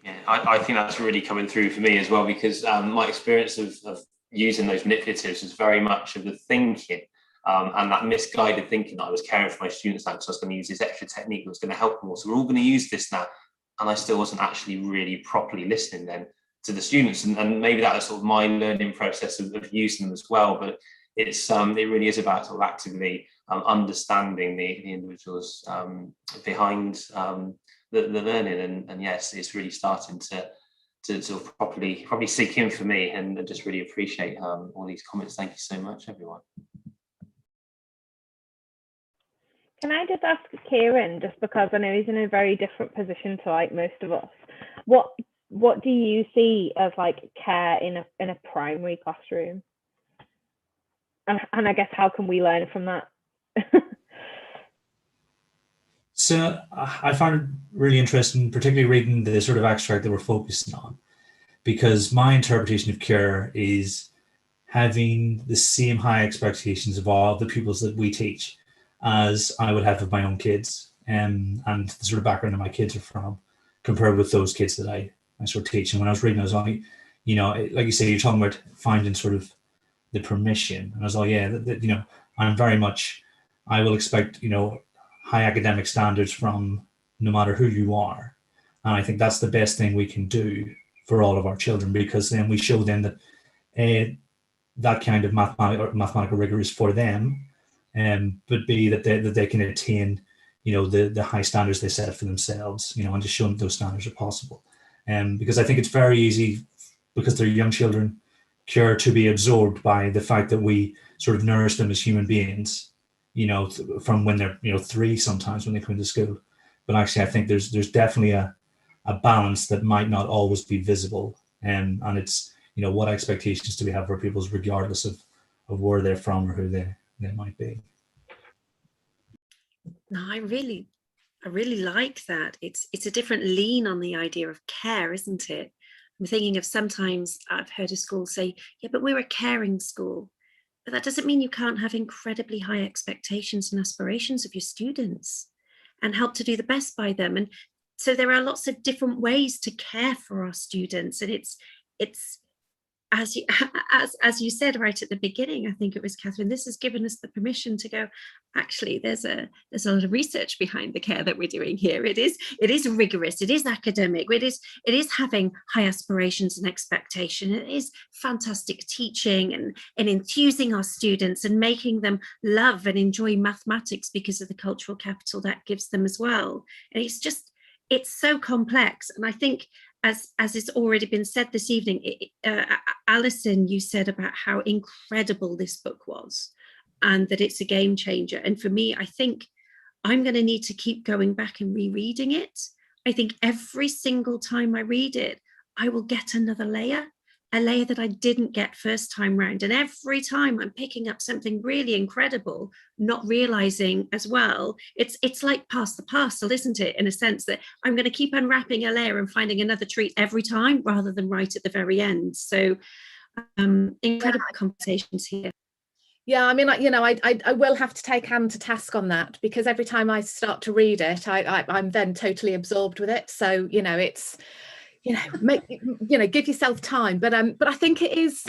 Yeah, I think that's really coming through for me as well, because my experience of using those manipulatives was very much of the thinking and that misguided thinking that I was caring for my students now because I was going to use this extra technique that was going to help them all. So we're all going to use this now. And I still wasn't actually really properly listening then to the students. And maybe that was sort of my learning process of using them as well. But it's it really is about sort of actively understanding the individuals behind the learning. And yes, it's really starting to to sort of probably sink in for me, and just really appreciate all these comments. Thank you so much, everyone. Can I just ask Kieran, just because I know he's in a very different position to like most of us, what do you see as like care in a primary classroom? And I guess how can we learn from that? So I found it really interesting, particularly reading the sort of extract that we're focusing on, because my interpretation of care is having the same high expectations of all the pupils that we teach as I would have of my own kids, and the sort of background that my kids are from, compared with those kids that I sort of teach. And when I was reading, I was like, you know, like you say, you're talking about finding sort of the permission, and I was like, yeah, you know, I'm very much, I will expect, you know, high academic standards from no matter who you are. And I think that's the best thing we can do for all of our children, because then we show them that that kind of mathematical rigor is for them, but B, that they can attain, you know, the high standards they set for themselves, you know, and just show them those standards are possible. Because I think it's very easy, because they're young children, care to be absorbed by the fact that we sort of nourish them as human beings, you know, from when they're, you know, 3 sometimes when they come into school. But actually, I think there's definitely a balance that might not always be visible, and it's, you know, what expectations do we have for pupils, regardless of where they're from or who they might be. No, I really like that. It's a different lean on the idea of care, isn't it? I'm thinking of, sometimes I've heard a school say, yeah, but we're a caring school. But that doesn't mean you can't have incredibly high expectations and aspirations of your students and help to do the best by them. And so there are lots of different ways to care for our students. And it's as you said right at the beginning, I think it was Catherine, this has given us the permission to go, actually, there's a lot of research behind the care that we're doing here. It is rigorous, it is academic, it is having high aspirations and expectation. It is fantastic teaching and enthusing our students and making them love and enjoy mathematics because of the cultural capital that gives them as well. And it's so complex. And I think, as it's already been said this evening, Alison, you said about how incredible this book was and that it's a game changer. And for me, I think I'm going to need to keep going back and rereading it. I think every single time I read it, I will get another layer, a layer that I didn't get first time round. And every time I'm picking up something really incredible, not realizing as well, it's like pass the parcel, isn't it? In a sense that I'm going to keep unwrapping a layer and finding another treat every time, rather than right at the very end. So incredible conversations here. Yeah, I mean, you know, I will have to take Anne to task on that, because every time I start to read it, I'm then totally absorbed with it. So, you know, it's, you know, give yourself time. But I think it's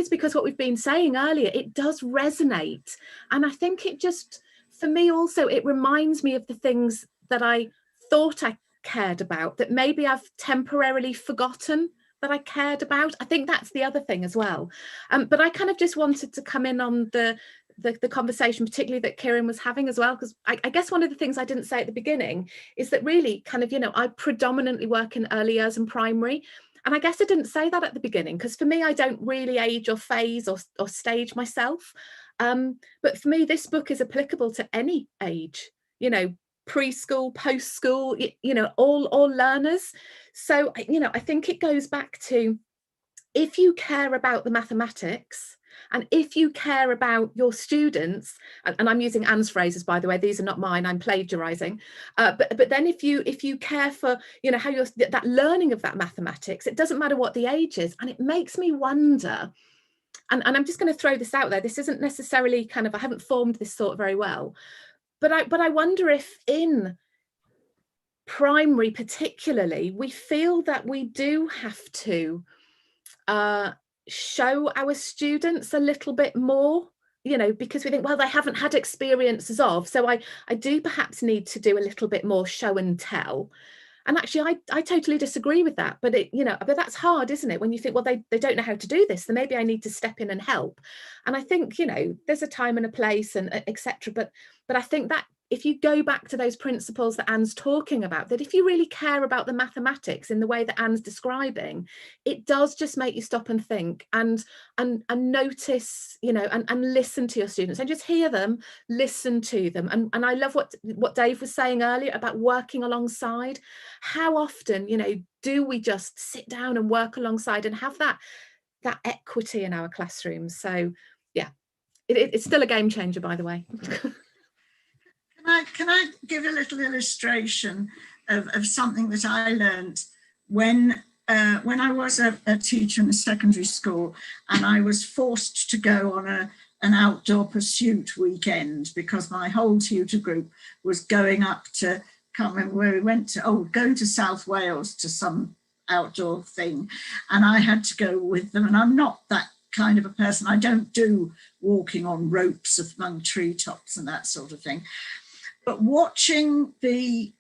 because what we've been saying earlier, it does resonate. And I think it just, for me also, it reminds me of the things that I thought I cared about that maybe I've temporarily forgotten that I cared about. I think that's the other thing as well. But I kind of just wanted to come in on the conversation, particularly that Kieran was having as well, because I guess one of the things I didn't say at the beginning is that really kind of, you know, I predominantly work in early years and primary. And I guess I didn't say that at the beginning, because for me, I don't really age or phase or stage myself. But for me, this book is applicable to any age, you know, preschool, post-school, you know, all learners. So, you know, I think it goes back to, if you care about the mathematics, and if you care about your students, and I'm using Anne's phrases, by the way, these are not mine, I'm plagiarizing. But then if you care for, you know, how you're, that learning of that mathematics, it doesn't matter what the age is. And it makes me wonder, and I'm just going to throw this out there, this isn't necessarily kind of, I haven't formed this thought very well, but I wonder if in primary particularly, we feel that we do have to show our students a little bit more, you know, because we think, well, they haven't had experiences of, so I do perhaps need to do a little bit more show and tell. And actually, I totally disagree with that. But it, you know, but that's hard, isn't it? When you think, well, they don't know how to do this, then maybe I need to step in and help. And I think, you know, there's a time and a place and etc. But I think that if you go back to those principles that Anne's talking about, that if you really care about the mathematics in the way that Anne's describing, it does just make you stop and think and notice, you know, and listen to your students and just hear them, listen to them. And I love what Dave was saying earlier about working alongside. How often, you know, do we just sit down and work alongside and have that equity in our classrooms? So yeah, it's still a game changer, by the way. Can I give a little illustration of something that I learned when I was a teacher in a secondary school, and I was forced to go on an outdoor pursuit weekend because my whole tutor group was going up to, can't remember where we went to, going to South Wales to some outdoor thing, and I had to go with them. And I'm not that kind of a person. I don't do walking on ropes among treetops and that sort of thing. But watching the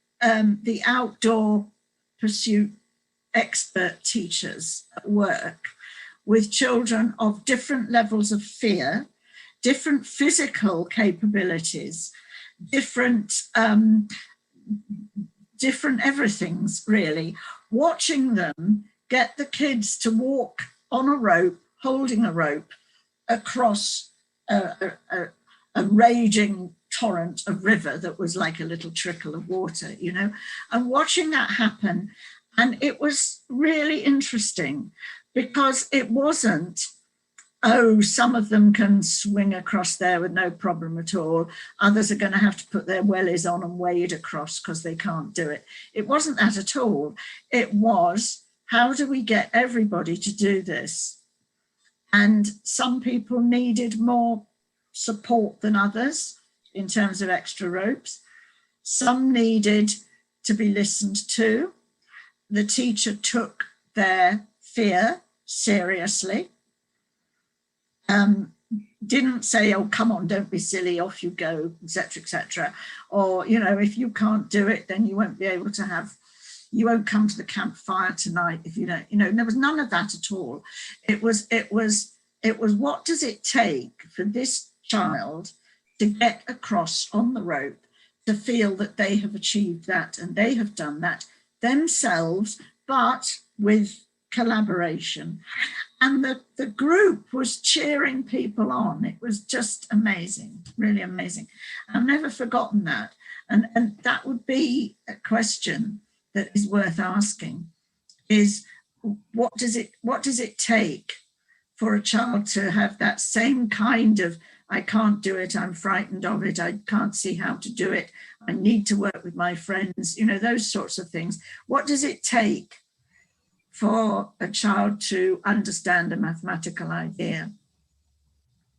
outdoor pursuit expert teachers at work with children of different levels of fear, different physical capabilities, different everythings really, watching them get the kids to walk on a rope, holding a rope across a raging torrent of river that was like a little trickle of water, you know, and watching that happen. And it was really interesting because it wasn't, oh, some of them can swing across there with no problem at all. Others are going to have to put their wellies on and wade across because they can't do it. It wasn't that at all. It was, how do we get everybody to do this? And some people needed more support than others in terms of extra ropes. Some needed to be listened to. The teacher took their fear seriously. Didn't say, oh, come on, don't be silly, off you go, etc., etc. Or, you know, if you can't do it, then you won't be able to have, you won't come to the campfire tonight if you don't, you know, there was none of that at all. It was what does it take for this child to get across on the rope, to feel that they have achieved that and they have done that themselves, but with collaboration. And the group was cheering people on. It was just amazing, really amazing. I've never forgotten that. And that would be a question that is worth asking, is what does it take for a child to have that same kind of, I can't do it, I'm frightened of it, I can't see how to do it, I need to work with my friends, you know, those sorts of things. What does it take for a child to understand a mathematical idea?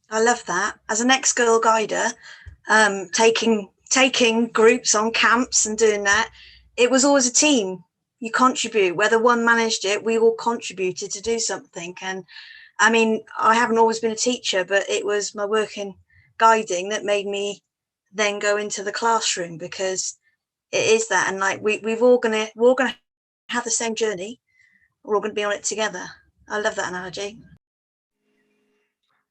I love that. As an ex-Girl Guider, taking groups on camps and doing that, it was always a team. You contribute, whether one managed it, we all contributed to do something. And I mean, I haven't always been a teacher, but it was my work in guiding that made me then go into the classroom, because it is that. And like we're all gonna have the same journey. We're all gonna be on it together. I love that analogy.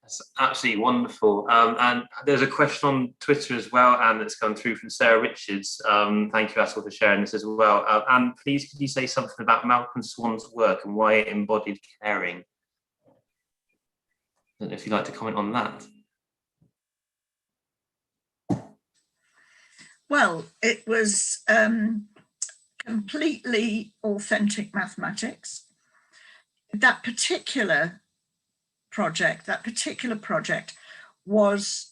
That's absolutely wonderful. And there's a question on Twitter as well, and that's come through from Sarah Richards. Thank you, Atul, for sharing this as well. And please, could you say something about Malcolm Swan's work and why it embodied caring? I don't know if you'd like to comment on that. Well, it was completely authentic mathematics. That particular project was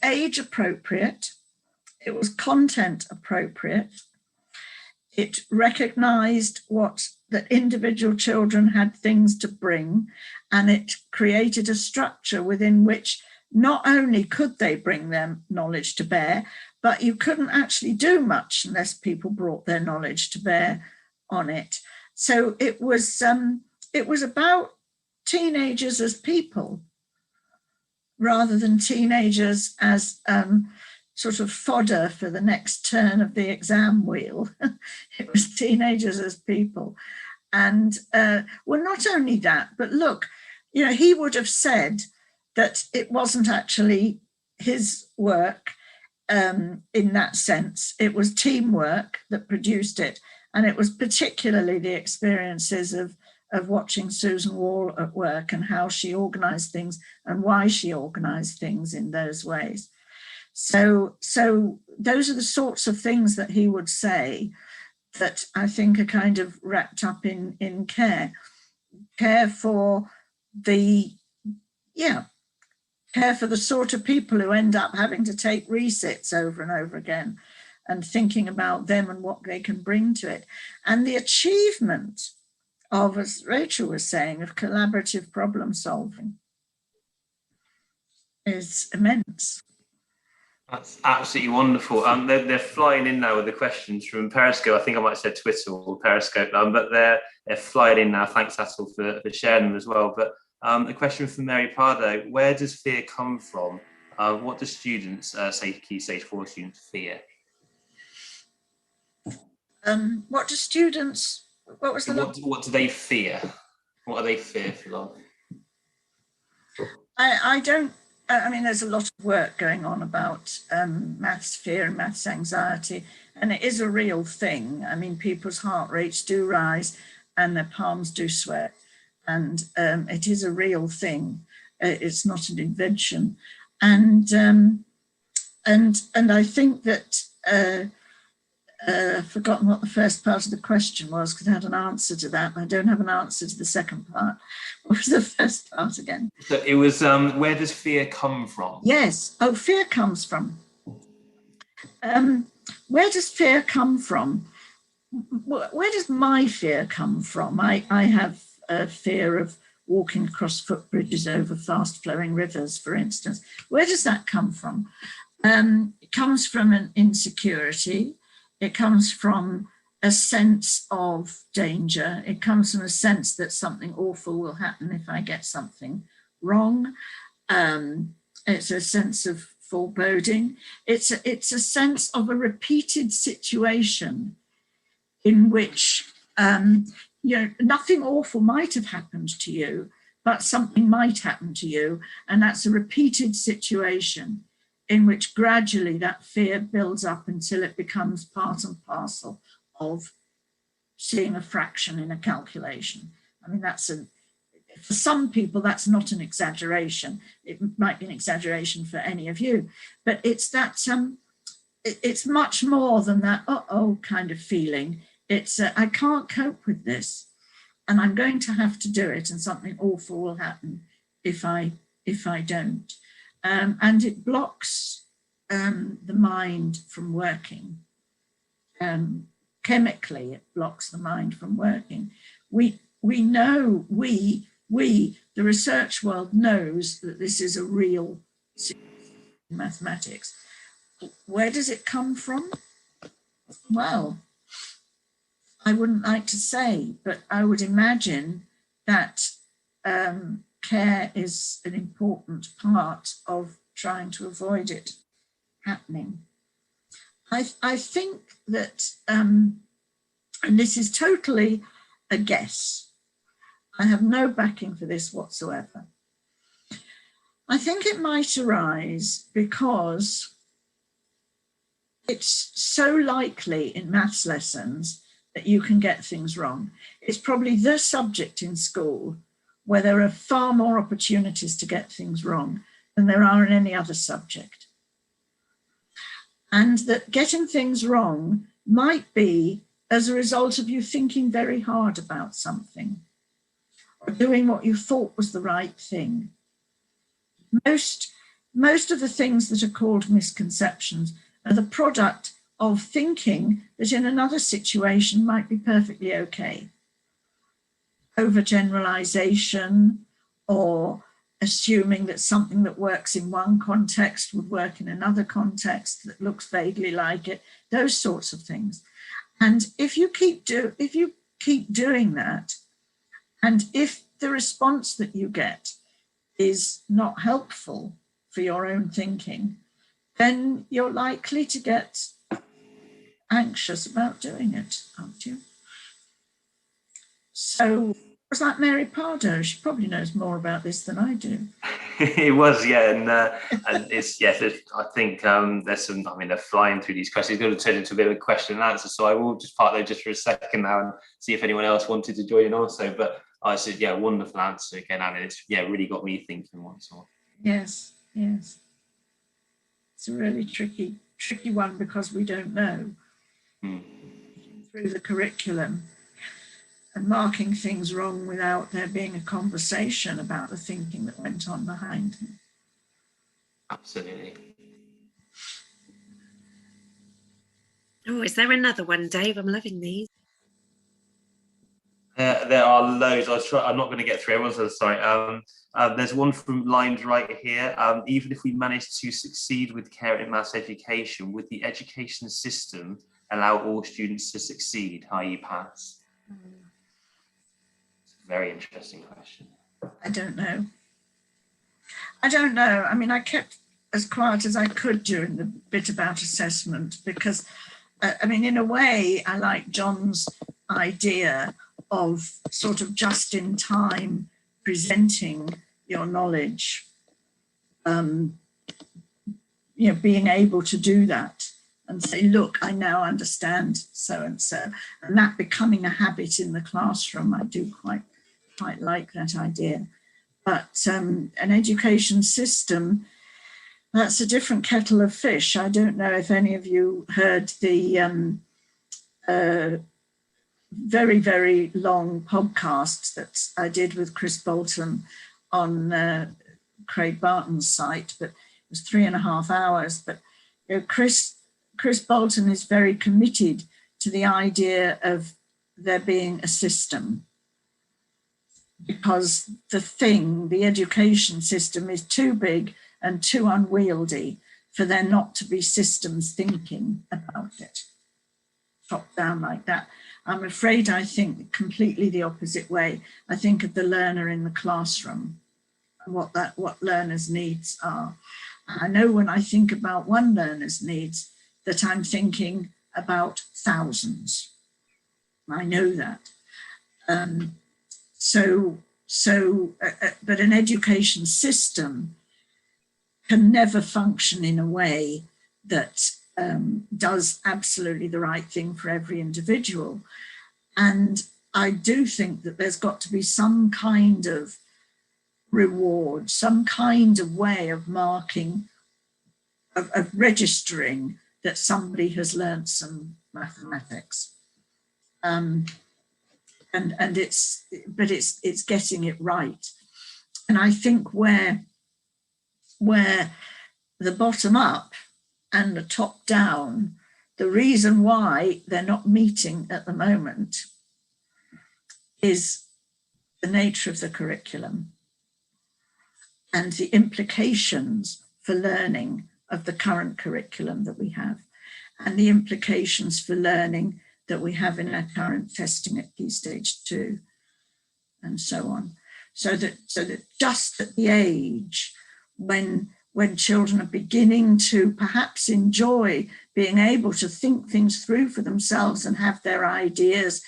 age appropriate. It was content appropriate. It recognized that individual children had things to bring, and it created a structure within which not only could they bring their knowledge to bear, but you couldn't actually do much unless people brought their knowledge to bear on it. So it was about teenagers as people, rather than teenagers as sort of fodder for the next turn of the exam wheel. It was teenagers as people. And well, not only that, but look, you know, he would have said that it wasn't actually his work in that sense. It was teamwork that produced it. And it was particularly the experiences of watching Susan Wall at work and how she organised things and why she organised things in those ways. So those are the sorts of things that he would say that I think are kind of wrapped up in care. Care for the sort of people who end up having to take resits over and over again, and thinking about them and what they can bring to it. And the achievement of, as Rachel was saying, of collaborative problem solving is immense. That's absolutely wonderful. They're flying in now with the questions from Periscope. I think I might have said Twitter or Periscope, but they're flying in now. Thanks, Atul, for sharing them as well. But a question from Mary Pardo: where does fear come from? What do students, Key Stage 4 students, fear? What do students? What was the? What do they fear? What are they fearful of? I don't. I mean, there's a lot of work going on about maths fear and maths anxiety, and it is a real thing. I mean, people's heart rates do rise, and their palms do sweat, and it is a real thing. It's not an invention, and I think that. I've forgotten what the first part of the question was because I had an answer to that. I don't have an answer to the second part. What was the first part again? So it was, where does fear come from? Yes. Oh, fear comes from. Where does fear come from? Where does my fear come from? I have a fear of walking across footbridges over fast flowing rivers, for instance. Where does that come from? It comes from an insecurity. It comes from a sense of danger. It comes from a sense that something awful will happen if I get something wrong. It's a sense of foreboding. It's a sense of a repeated situation in which nothing awful might have happened to you, but something might happen to you, and that's a repeated situation in which gradually that fear builds up until it becomes part and parcel of seeing a fraction in a calculation. I mean, for some people, that's not an exaggeration. It might be an exaggeration for any of you, but it's that, it's much more than that, uh-oh kind of feeling. It's, I can't cope with this, and I'm going to have to do it, and something awful will happen if I don't. And it blocks the mind from working. Chemically, it blocks the mind from working. We know, the research world knows that this is a real mathematics. Where does it come from? Well, I wouldn't like to say, but I would imagine that care is an important part of trying to avoid it happening. I think that, and this is totally a guess, I have no backing for this whatsoever. I think it might arise because it's so likely in maths lessons that you can get things wrong. It's probably the subject in school where there are far more opportunities to get things wrong than there are in any other subject. And that getting things wrong might be as a result of you thinking very hard about something or doing what you thought was the right thing. Most of the things that are called misconceptions are the product of thinking that in another situation might be perfectly okay. Overgeneralization, or assuming that something that works in one context would work in another context that looks vaguely like it, those sorts of things. And if you keep doing that, and if the response that you get is not helpful for your own thinking, then you're likely to get anxious about doing it, aren't you? So was that Mary Pardo? She probably knows more about this than I do. It was, yeah, and it's yes. I think there's some. I mean, they're flying through these questions. It's going to turn into a bit of a question and answer. So I will just park there just for a second now and see if anyone else wanted to join in also. But I said, yeah, wonderful answer again, and it's really got me thinking once more. Yes, yes. It's a really tricky one because we don't know through the curriculum and marking things wrong without there being a conversation about the thinking that went on behind it. Absolutely. Oh, is there another one, Dave? I'm loving these. There are loads. I'm not going to get through everyone's. So sorry. There's one from Lines right here. Even if we manage to succeed with care in maths education, would the education system allow all students to succeed, i.e. pass? It's a very interesting question. I don't know. I mean, I kept as quiet as I could during the bit about assessment because, I mean, in a way, I like John's idea of sort of just in time presenting your knowledge, you know, being able to do that and say, look, I now understand so and so, and that becoming a habit in the classroom. I do quite like that idea. But an education system, that's a different kettle of fish. I don't know if any of you heard the very, very long podcast that I did with Chris Bolton on Craig Barton's site, but it was 3.5 hours. But you know, Chris Bolton is very committed to the idea of there being a system, because the education system is too big and too unwieldy for there not to be systems thinking about it, top down like that. I'm afraid I think completely the opposite way. I think of the learner in the classroom and what learners' needs are. I know when I think about one learner's needs that I'm thinking about thousands. I know that. But an education system can never function in a way that does absolutely the right thing for every individual. And I do think that there's got to be some kind of reward, some kind of way of marking, of registering that somebody has learned some mathematics. And it's getting it right. And I think where the bottom up and the top down, the reason why they're not meeting at the moment is the nature of the curriculum and the implications for learning of the current curriculum that we have, and the implications for learning that we have in our current testing at Key Stage 2, and so on. So that just at the age when children are beginning to perhaps enjoy being able to think things through for themselves and have their ideas,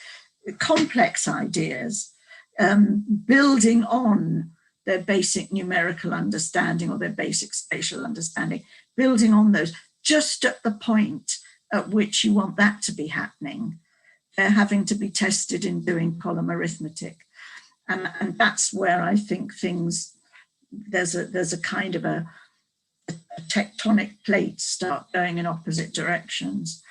complex ideas, building on their basic numerical understanding or their basic spatial understanding, building on those, just at the point at which you want that to be happening, they're having to be tested in doing column arithmetic. And that's where I think there's a kind of a tectonic plates start going in opposite directions.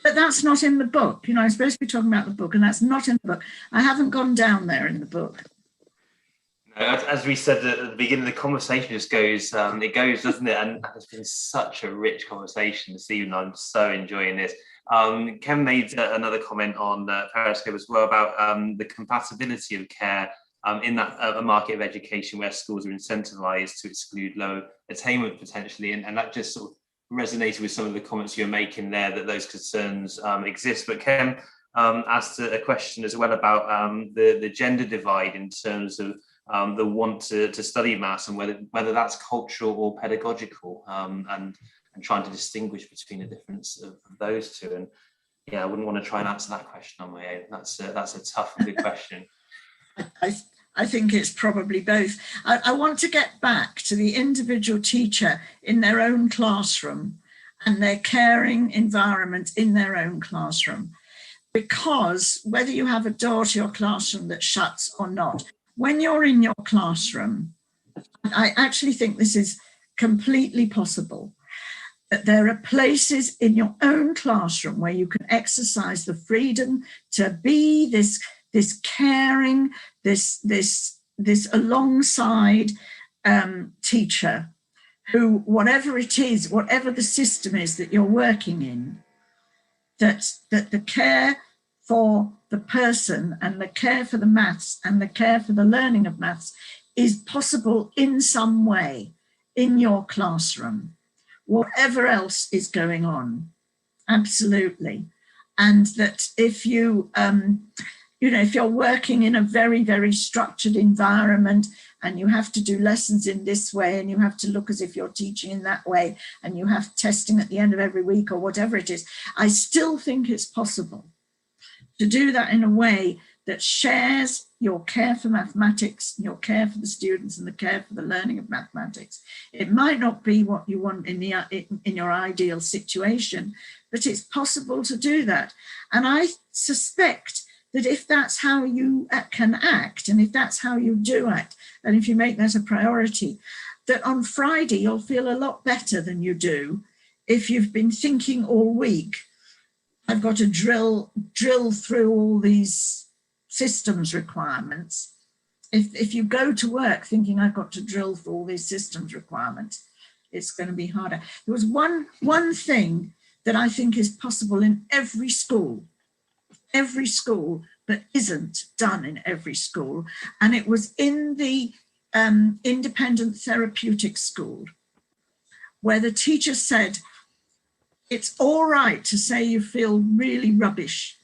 But that's not in the book. You know, I'm supposed to be talking about the book, and that's not in the book. I haven't gone down there in the book. As we said at the beginning, the conversation just goes, doesn't it? And it's been such a rich conversation this evening. I'm so enjoying this. Ken made another comment on Periscope as well about the compatibility of care in that a market of education where schools are incentivized to exclude low attainment potentially. And that just sort of resonated with some of the comments you're making there, that those concerns exist. But Ken asked a question as well about the gender divide in terms of the want to study maths, and whether that's cultural or pedagogical, and trying to distinguish between the difference of those two. And yeah, I wouldn't want to try and answer that question on my own. That's a tough and good question. I think it's probably both. I want to get back to the individual teacher in their own classroom and their caring environment in their own classroom. Because whether you have a door to your classroom that shuts or not, when you're in your classroom, I actually think this is completely possible, that there are places in your own classroom where you can exercise the freedom to be this caring, this alongside teacher who, whatever it is, whatever the system is that you're working in, that the care for the person and the care for the maths and the care for the learning of maths is possible in some way in your classroom, whatever else is going on. Absolutely. And that if you, if you're working in a very, very structured environment and you have to do lessons in this way and you have to look as if you're teaching in that way and you have testing at the end of every week or whatever it is, I still think it's possible to do that in a way that shares your care for mathematics, your care for the students and the care for the learning of mathematics. It might not be what you want in your ideal situation, but it's possible to do that. And I suspect that if that's how you can act, and if that's how you do act, and if you make that a priority, that on Friday you'll feel a lot better than you do if you've been thinking all week, I've got to drill through all these systems requirements. If you go to work thinking I've got to drill through all these systems requirements, it's going to be harder. There was one thing that I think is possible in every school, but isn't done in every school. And it was in the independent therapeutic school, where the teacher said, it's all right to say you feel really rubbish.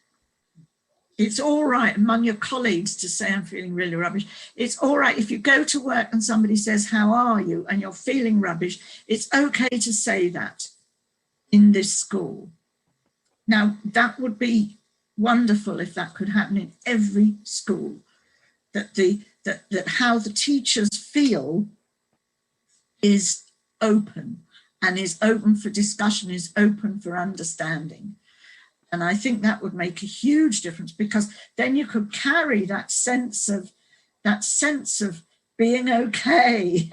It's all right among your colleagues to say I'm feeling really rubbish. It's all right if you go to work and somebody says, how are you? And you're feeling rubbish. It's okay to say that in this school. Now, that would be wonderful if that could happen in every school, that how the teachers feel is open and is open for discussion, is open for understanding. And I think that would make a huge difference, because then you could carry that sense of being okay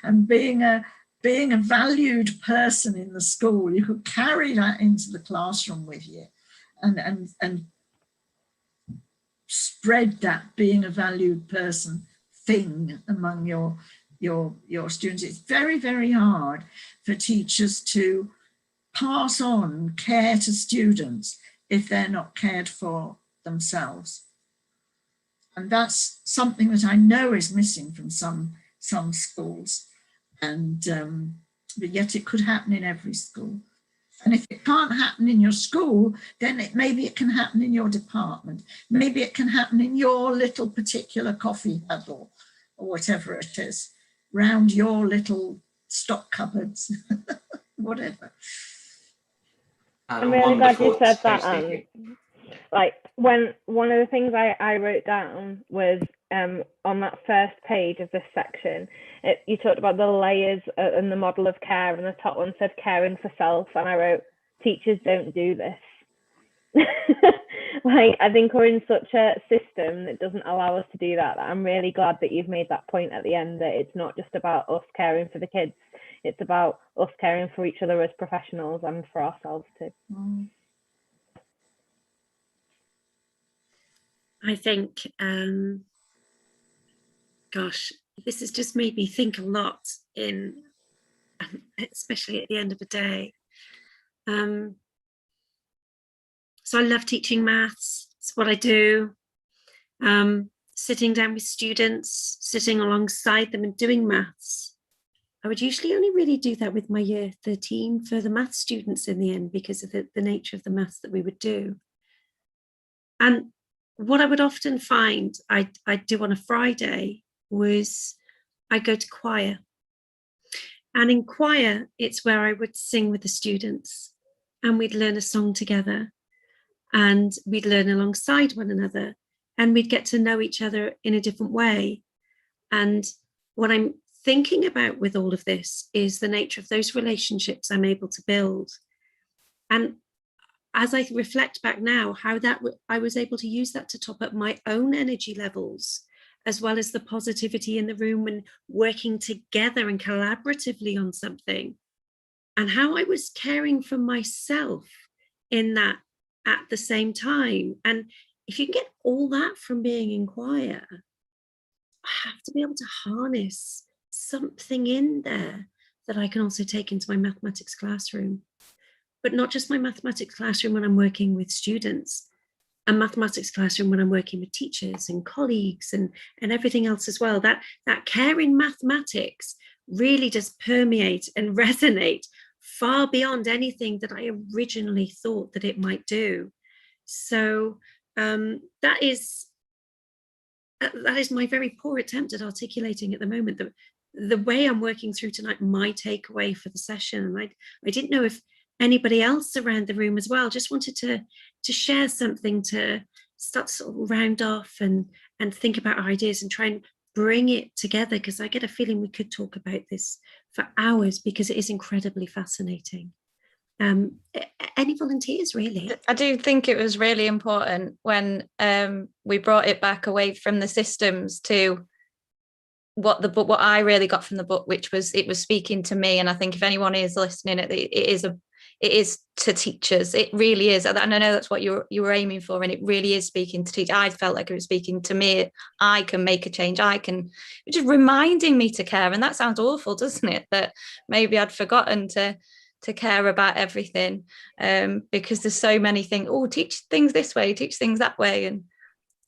and being a valued person in the school. You could carry that into the classroom with you and spread that being a valued person thing among your students. It's very, very hard for teachers to pass on care to students if they're not cared for themselves. And that's something that I know is missing from some schools, and but yet it could happen in every school. And if it can't happen in your school, then maybe it can happen in your department. Maybe it can happen in your little particular coffee huddle or whatever it is, round your little stock cupboards, whatever. I'm really glad you said that. Like, when one of the things I wrote down was on that first page of this section, you talked about the layers and the model of care, and the top one said caring for self, and I wrote, teachers don't do this. Like, I think we're in such a system that doesn't allow us to do that. I'm really glad that you've made that point at the end, that it's not just about us caring for the kids, it's about us caring for each other as professionals and for ourselves too. I think, gosh, this has just made me think a lot, especially at the end of the day. So I love teaching maths. It's what I do. Sitting down with students, sitting alongside them and doing maths. I would usually only really do that with my year 13 for the maths students in the end, because of the nature of the maths that we would do. And what I would often find I'd do on a Friday was I go to choir. And in choir, it's where I would sing with the students, and we'd learn a song together, and we'd learn alongside one another. and we'd get to know each other in a different way. And what I'm thinking about with all of this is the nature of those relationships I'm able to build. And as I reflect back now, how that I was able to use that to top up my own energy levels, as well as the positivity in the room and working together and collaboratively on something, and how I was caring for myself in that at the same time. And if you can get all that from being in choir, I have to be able to harness something in there that I can also take into my mathematics classroom. But not just my mathematics classroom when I'm working with students, a mathematics classroom when I'm working with teachers and colleagues and everything else as well. That care in mathematics really does permeate and resonate far beyond anything that I originally thought that it might do. So that is my very poor attempt at articulating at the moment the way I'm working through tonight, my takeaway for the session. And I didn't know if anybody else around the room as well. Just wanted to share something to start to sort of round off and think about our ideas and try and bring it together, because I get a feeling we could talk about this for hours because it is incredibly fascinating. Any volunteers, really? I do think it was really important when we brought it back away from the systems to what I really got from the book, which was it was speaking to me. And I think if anyone is listening, it is to teachers. It really is. And I know that's what you were aiming for. And it really is speaking to teachers. I felt like it was speaking to me. I can make a change. Just reminding me to care. And that sounds awful, doesn't it? That maybe I'd forgotten to care about everything, because there's so many things. Oh, teach things this way, teach things that way.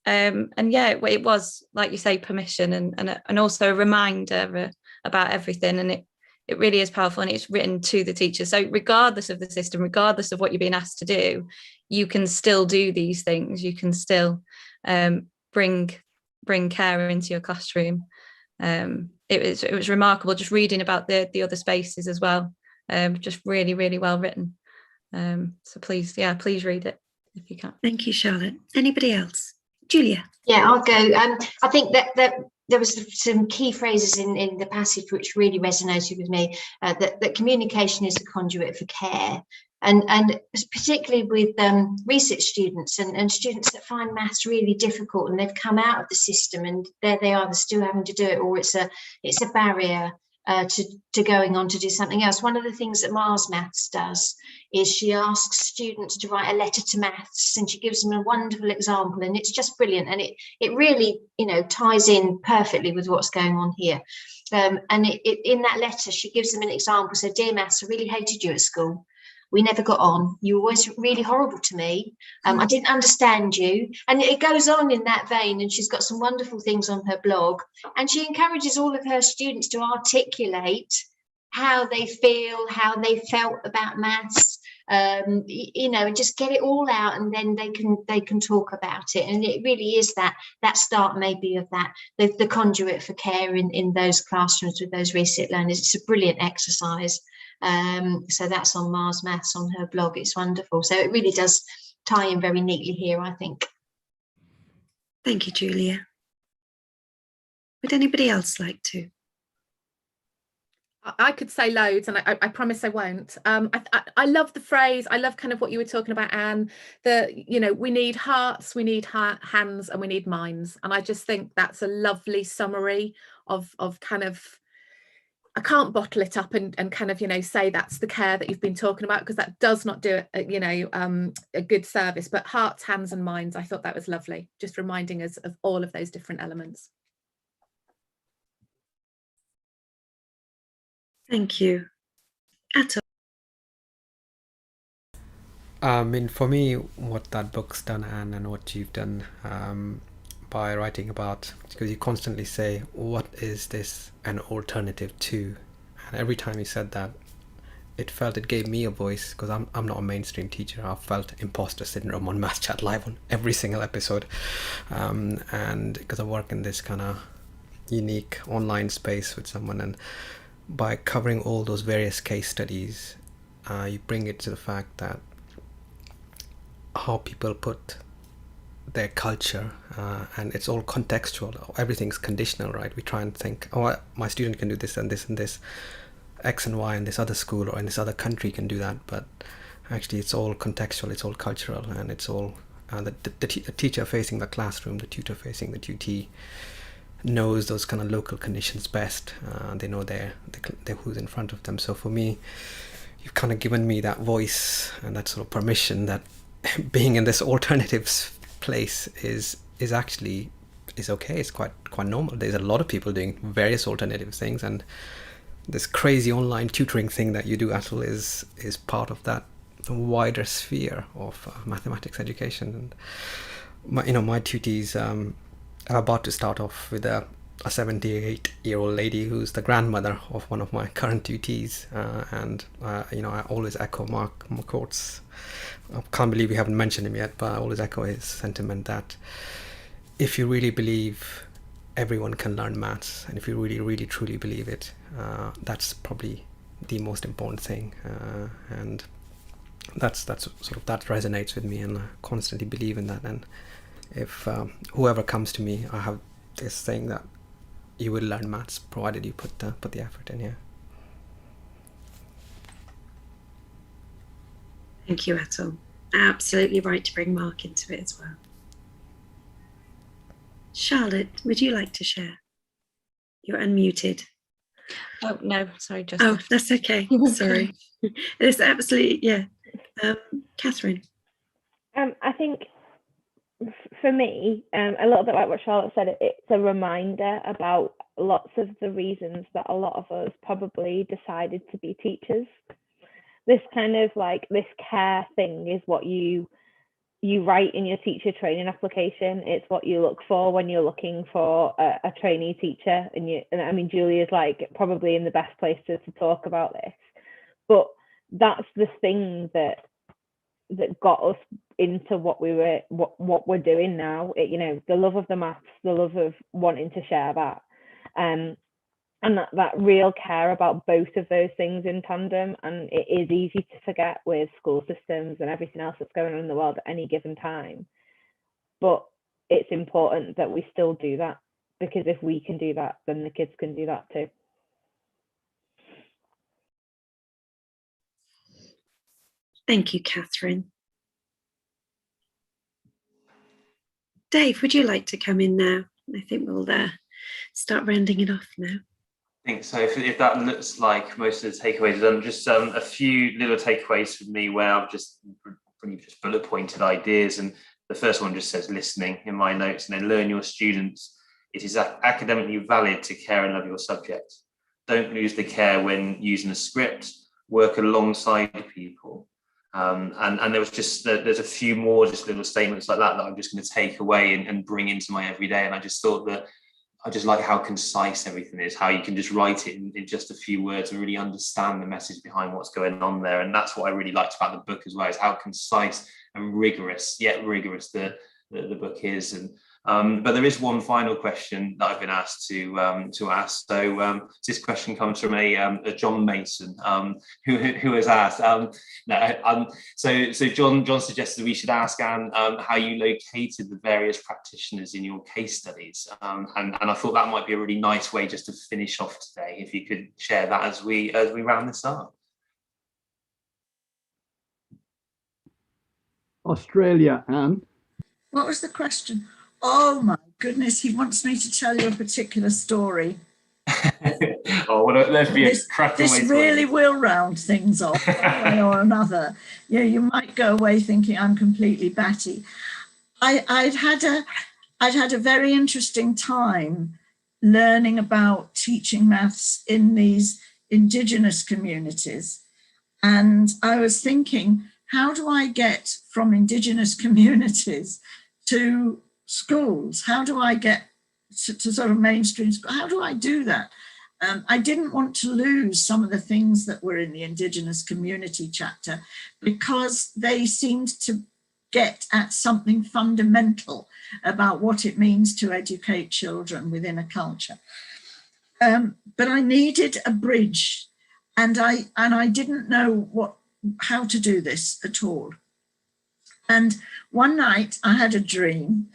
And yeah, it was, like you say, permission and also a reminder about everything. And it really is powerful, and it's written to the teacher. So regardless of the system, regardless of what you're being asked to do, you can still do these things. You can still bring care into your classroom. It was remarkable just reading about the other spaces as well. Just really, really well written. So please read it if you can. Thank you, Charlotte. Anybody else? Julia? Yeah, I'll go. I think that there was some key phrases in the passage which really resonated with me. That communication is a conduit for care, and particularly with research students and students that find maths really difficult, and they've come out of the system and there they are, they're still having to do it, or it's a barrier to going on to do something else. One of the things that Mars Maths does is she asks students to write a letter to maths, and she gives them a wonderful example, and it's just brilliant, and it really ties in perfectly with what's going on here. And in that letter she gives them an example. So, dear maths, I really hated you at school. We never got on. You were always really horrible to me. I didn't understand you. And it goes on in that vein. And she's got some wonderful things on her blog. And she encourages all of her students to articulate how they feel, how they felt about maths, and just get it all out, and then they can talk about it. And it really is that start maybe of that, the conduit for care in those classrooms with those reset learners. It's a brilliant exercise. So that's on Mars Maths on her blog. It's wonderful. So it really does tie in very neatly here, I think. Thank you, Julia. Would anybody else like to? I could say loads, and I promise I won't. I love the phrase. I love kind of what you were talking about, Anne, that, we need hearts, we need hands, and we need minds. And I just think that's a lovely summary of kind of, I can't bottle it up and kind of, say that's the care that you've been talking about, because that does not do it, a good service. But hearts, hands and minds, I thought that was lovely. Just reminding us of all of those different elements. Thank you. Atul? For me, what that book's done, Anne, and what you've done by writing about, because you constantly say, what is this an alternative to? And every time you said that, it gave me a voice, because I'm not a mainstream teacher. I've felt imposter syndrome on Maths Chat Live on every single episode, and because I work in this kind of unique online space with someone, and by covering all those various case studies, you bring it to the fact that how people put their culture, and it's all contextual. Everything's conditional, right? We try and think, oh, my student can do this and this and this, X and Y in this other school or in this other country can do that, but actually it's all contextual, it's all cultural, and it's all the teacher facing the classroom, the tutor facing the tutee knows those kind of local conditions best. They know their who's in front of them. So for me, you've kind of given me that voice and that sort of permission that being in this alternatives place is actually okay. It's quite normal. There's a lot of people doing various alternative things, and this crazy online tutoring thing that you do, Atul, is part of that wider sphere of mathematics education. And my tutees are about to start off with a 78-year-old lady who's the grandmother of one of my current tutees, and I always echo Mark McCourt's, I can't believe we haven't mentioned him yet, but I always echo his sentiment that if you really believe everyone can learn maths, and if you really, really, truly believe it, that's probably the most important thing, and that's sort of, that resonates with me, and I constantly believe in that. And if whoever comes to me, I have this thing that you will learn maths provided you put the effort in here. Thank you, Atul. Absolutely right to bring Mark into it as well. Charlotte, would you like to share? You're unmuted. Oh no, sorry, just. Oh, that's okay. Sorry. It's absolutely, yeah. Catherine. I think for me, a little bit like what Charlotte said, it's a reminder about lots of the reasons that a lot of us probably decided to be teachers. This kind of like this care thing is what you write in your teacher training application. It's what you look for when you're looking for a trainee teacher. And I mean, Julia's like probably in the best place to talk about this, but that's the thing that got us into what we're doing now. The love of the maths, the love of wanting to share that, and that real care about both of those things in tandem. And it is easy to forget with school systems and everything else that's going on in the world at any given time, but it's important that we still do that, because if we can do that, then the kids can do that too. Thank you, Catherine. Dave, would you like to come in now? I think we'll start rounding it off now. I think so. If that looks like most of the takeaways, just a few little takeaways from me where I've just bullet pointed ideas. And the first one just says listening in my notes, and then learn your students. It is academically valid to care and love your subject. Don't lose the care when using a script. Work alongside people. And there was there's a few more just little statements like that I'm just going to take away and bring into my everyday. And I just thought that I just like how concise everything is, how you can just write it in just a few words and really understand the message behind what's going on there. And that's what I really liked about the book as well, is how concise and rigorous, yet rigorous the book is. And but there is one final question that I've been asked to ask. So this question comes from a John Mason, who has asked. So John suggested we should ask Anne how you located the various practitioners in your case studies, and I thought that might be a really nice way just to finish off today, if you could share that as we round this up. Australia, Anne. What was the question? Oh my goodness, he wants me to tell you a particular story. Oh, well, let's be a cracking way. This really will round things off one way or another. Yeah, you might go away thinking I'm completely batty. I'd had a very interesting time learning about teaching maths in these Indigenous communities. And I was thinking, how do I get from Indigenous communities to schools? How do I get to sort of mainstream school? How do I do that? I didn't want to lose some of the things that were in the Indigenous community chapter, because they seemed to get at something fundamental about what it means to educate children within a culture. But I needed a bridge, and I didn't know how to do this at all. And one night I had a dream,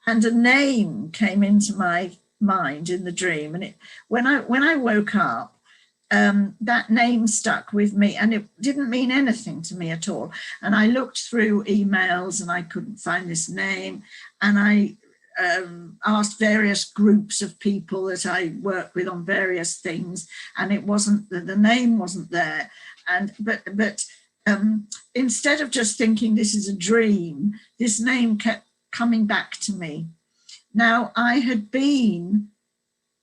and a name came into my mind in the dream. And when I woke up, that name stuck with me, and it didn't mean anything to me at all. And I looked through emails and I couldn't find this name. And I asked various groups of people that I work with on various things, and it wasn't, the name wasn't there. And but instead of just thinking this is a dream, this name kept coming back to me. Now, I had been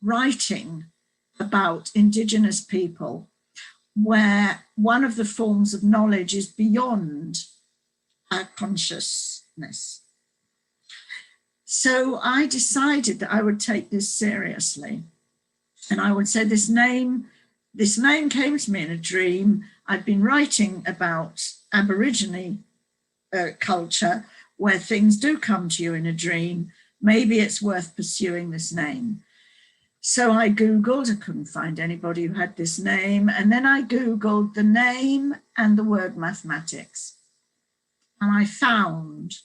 writing about Indigenous people where one of the forms of knowledge is beyond our consciousness. So I decided that I would take this seriously, and I would say this name came to me in a dream. I'd been writing about Aborigine culture where things do come to you in a dream. Maybe it's worth pursuing this name. So I Googled, I couldn't find anybody who had this name. And then I Googled the name and the word mathematics. And I found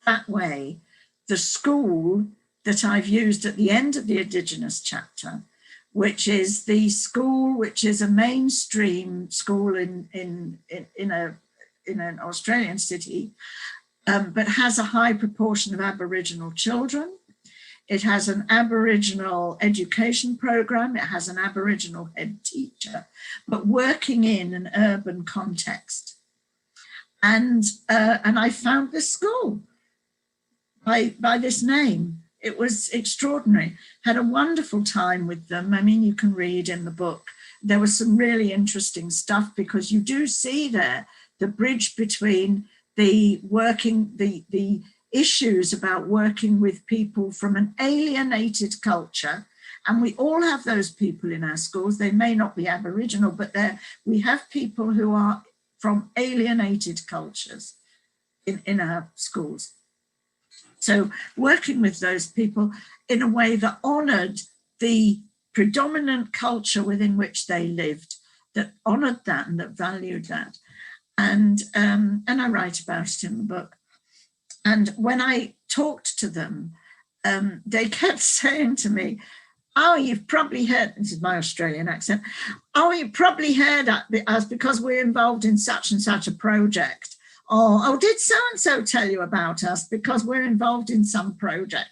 that way the school that I've used at the end of the Indigenous chapter, which is the school, which is a mainstream school in an Australian city, but has a high proportion of Aboriginal children. It has an Aboriginal education program. It has an Aboriginal head teacher, but working in an urban context. And I found this school by this name. It was extraordinary. Had a wonderful time with them. I mean, you can read in the book. There was some really interesting stuff, because you do see there the bridge between the issues about working with people from an alienated culture. And we all have those people in our schools. They may not be Aboriginal, but we have people who are from alienated cultures in our schools. So working with those people in a way that honoured the predominant culture within which they lived, that honoured that and that valued that. And I write about it in the book. And when I talked to them, they kept saying to me, oh, you've probably heard, this is my Australian accent, oh, you probably heard us because we're involved in such and such a project. Or, oh, did so-and-so tell you about us because we're involved in some project?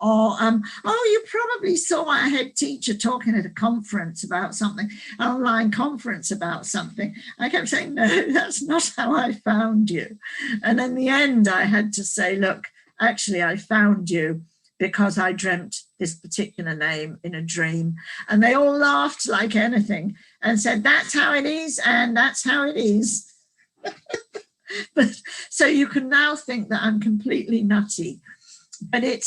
Or, oh, you probably saw our head teacher talking at a conference about something, an online conference about something. I kept saying, no, that's not how I found you. And in the end, I had to say, look, actually, I found you because I dreamt this particular name in a dream. And they all laughed like anything and said, that's how it is, and that's how it is. But so you can now think that I'm completely nutty, but it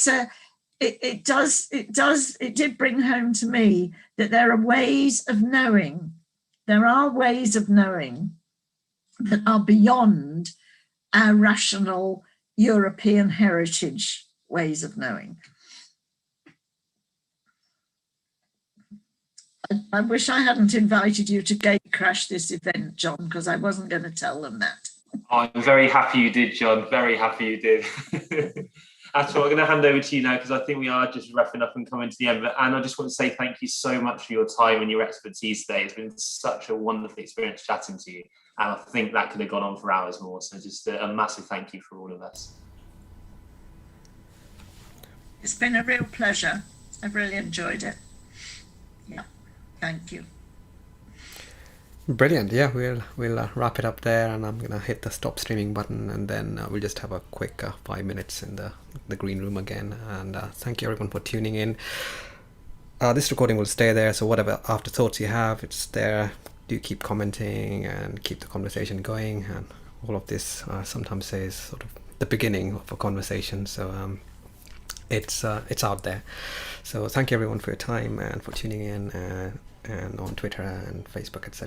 did bring home to me that there are ways of knowing. There are ways of knowing that are beyond our rational European heritage ways of knowing. I wish I hadn't invited you to gate crash this event, John, because I wasn't going to tell them that. Oh, I'm very happy you did, John. Very happy you did. Atul, I'm going to hand over to you now because I think we are just wrapping up and coming to the end. And I just want to say thank you so much for your time and your expertise today. It's been such a wonderful experience chatting to you. And I think that could have gone on for hours more. So just a massive thank you for all of us. It's been a real pleasure. I've really enjoyed it. Yeah, thank you. Brilliant. Yeah, we'll wrap it up there, and I'm gonna hit the stop streaming button, and then we'll just have a quick 5 minutes in the green room again. And thank you everyone for tuning in. This recording will stay there, so whatever afterthoughts you have, it's there. Do keep commenting and keep the conversation going. And all of this sometimes says sort of the beginning of a conversation. So it's out there. So thank you everyone for your time and for tuning in, and on Twitter and Facebook, etc.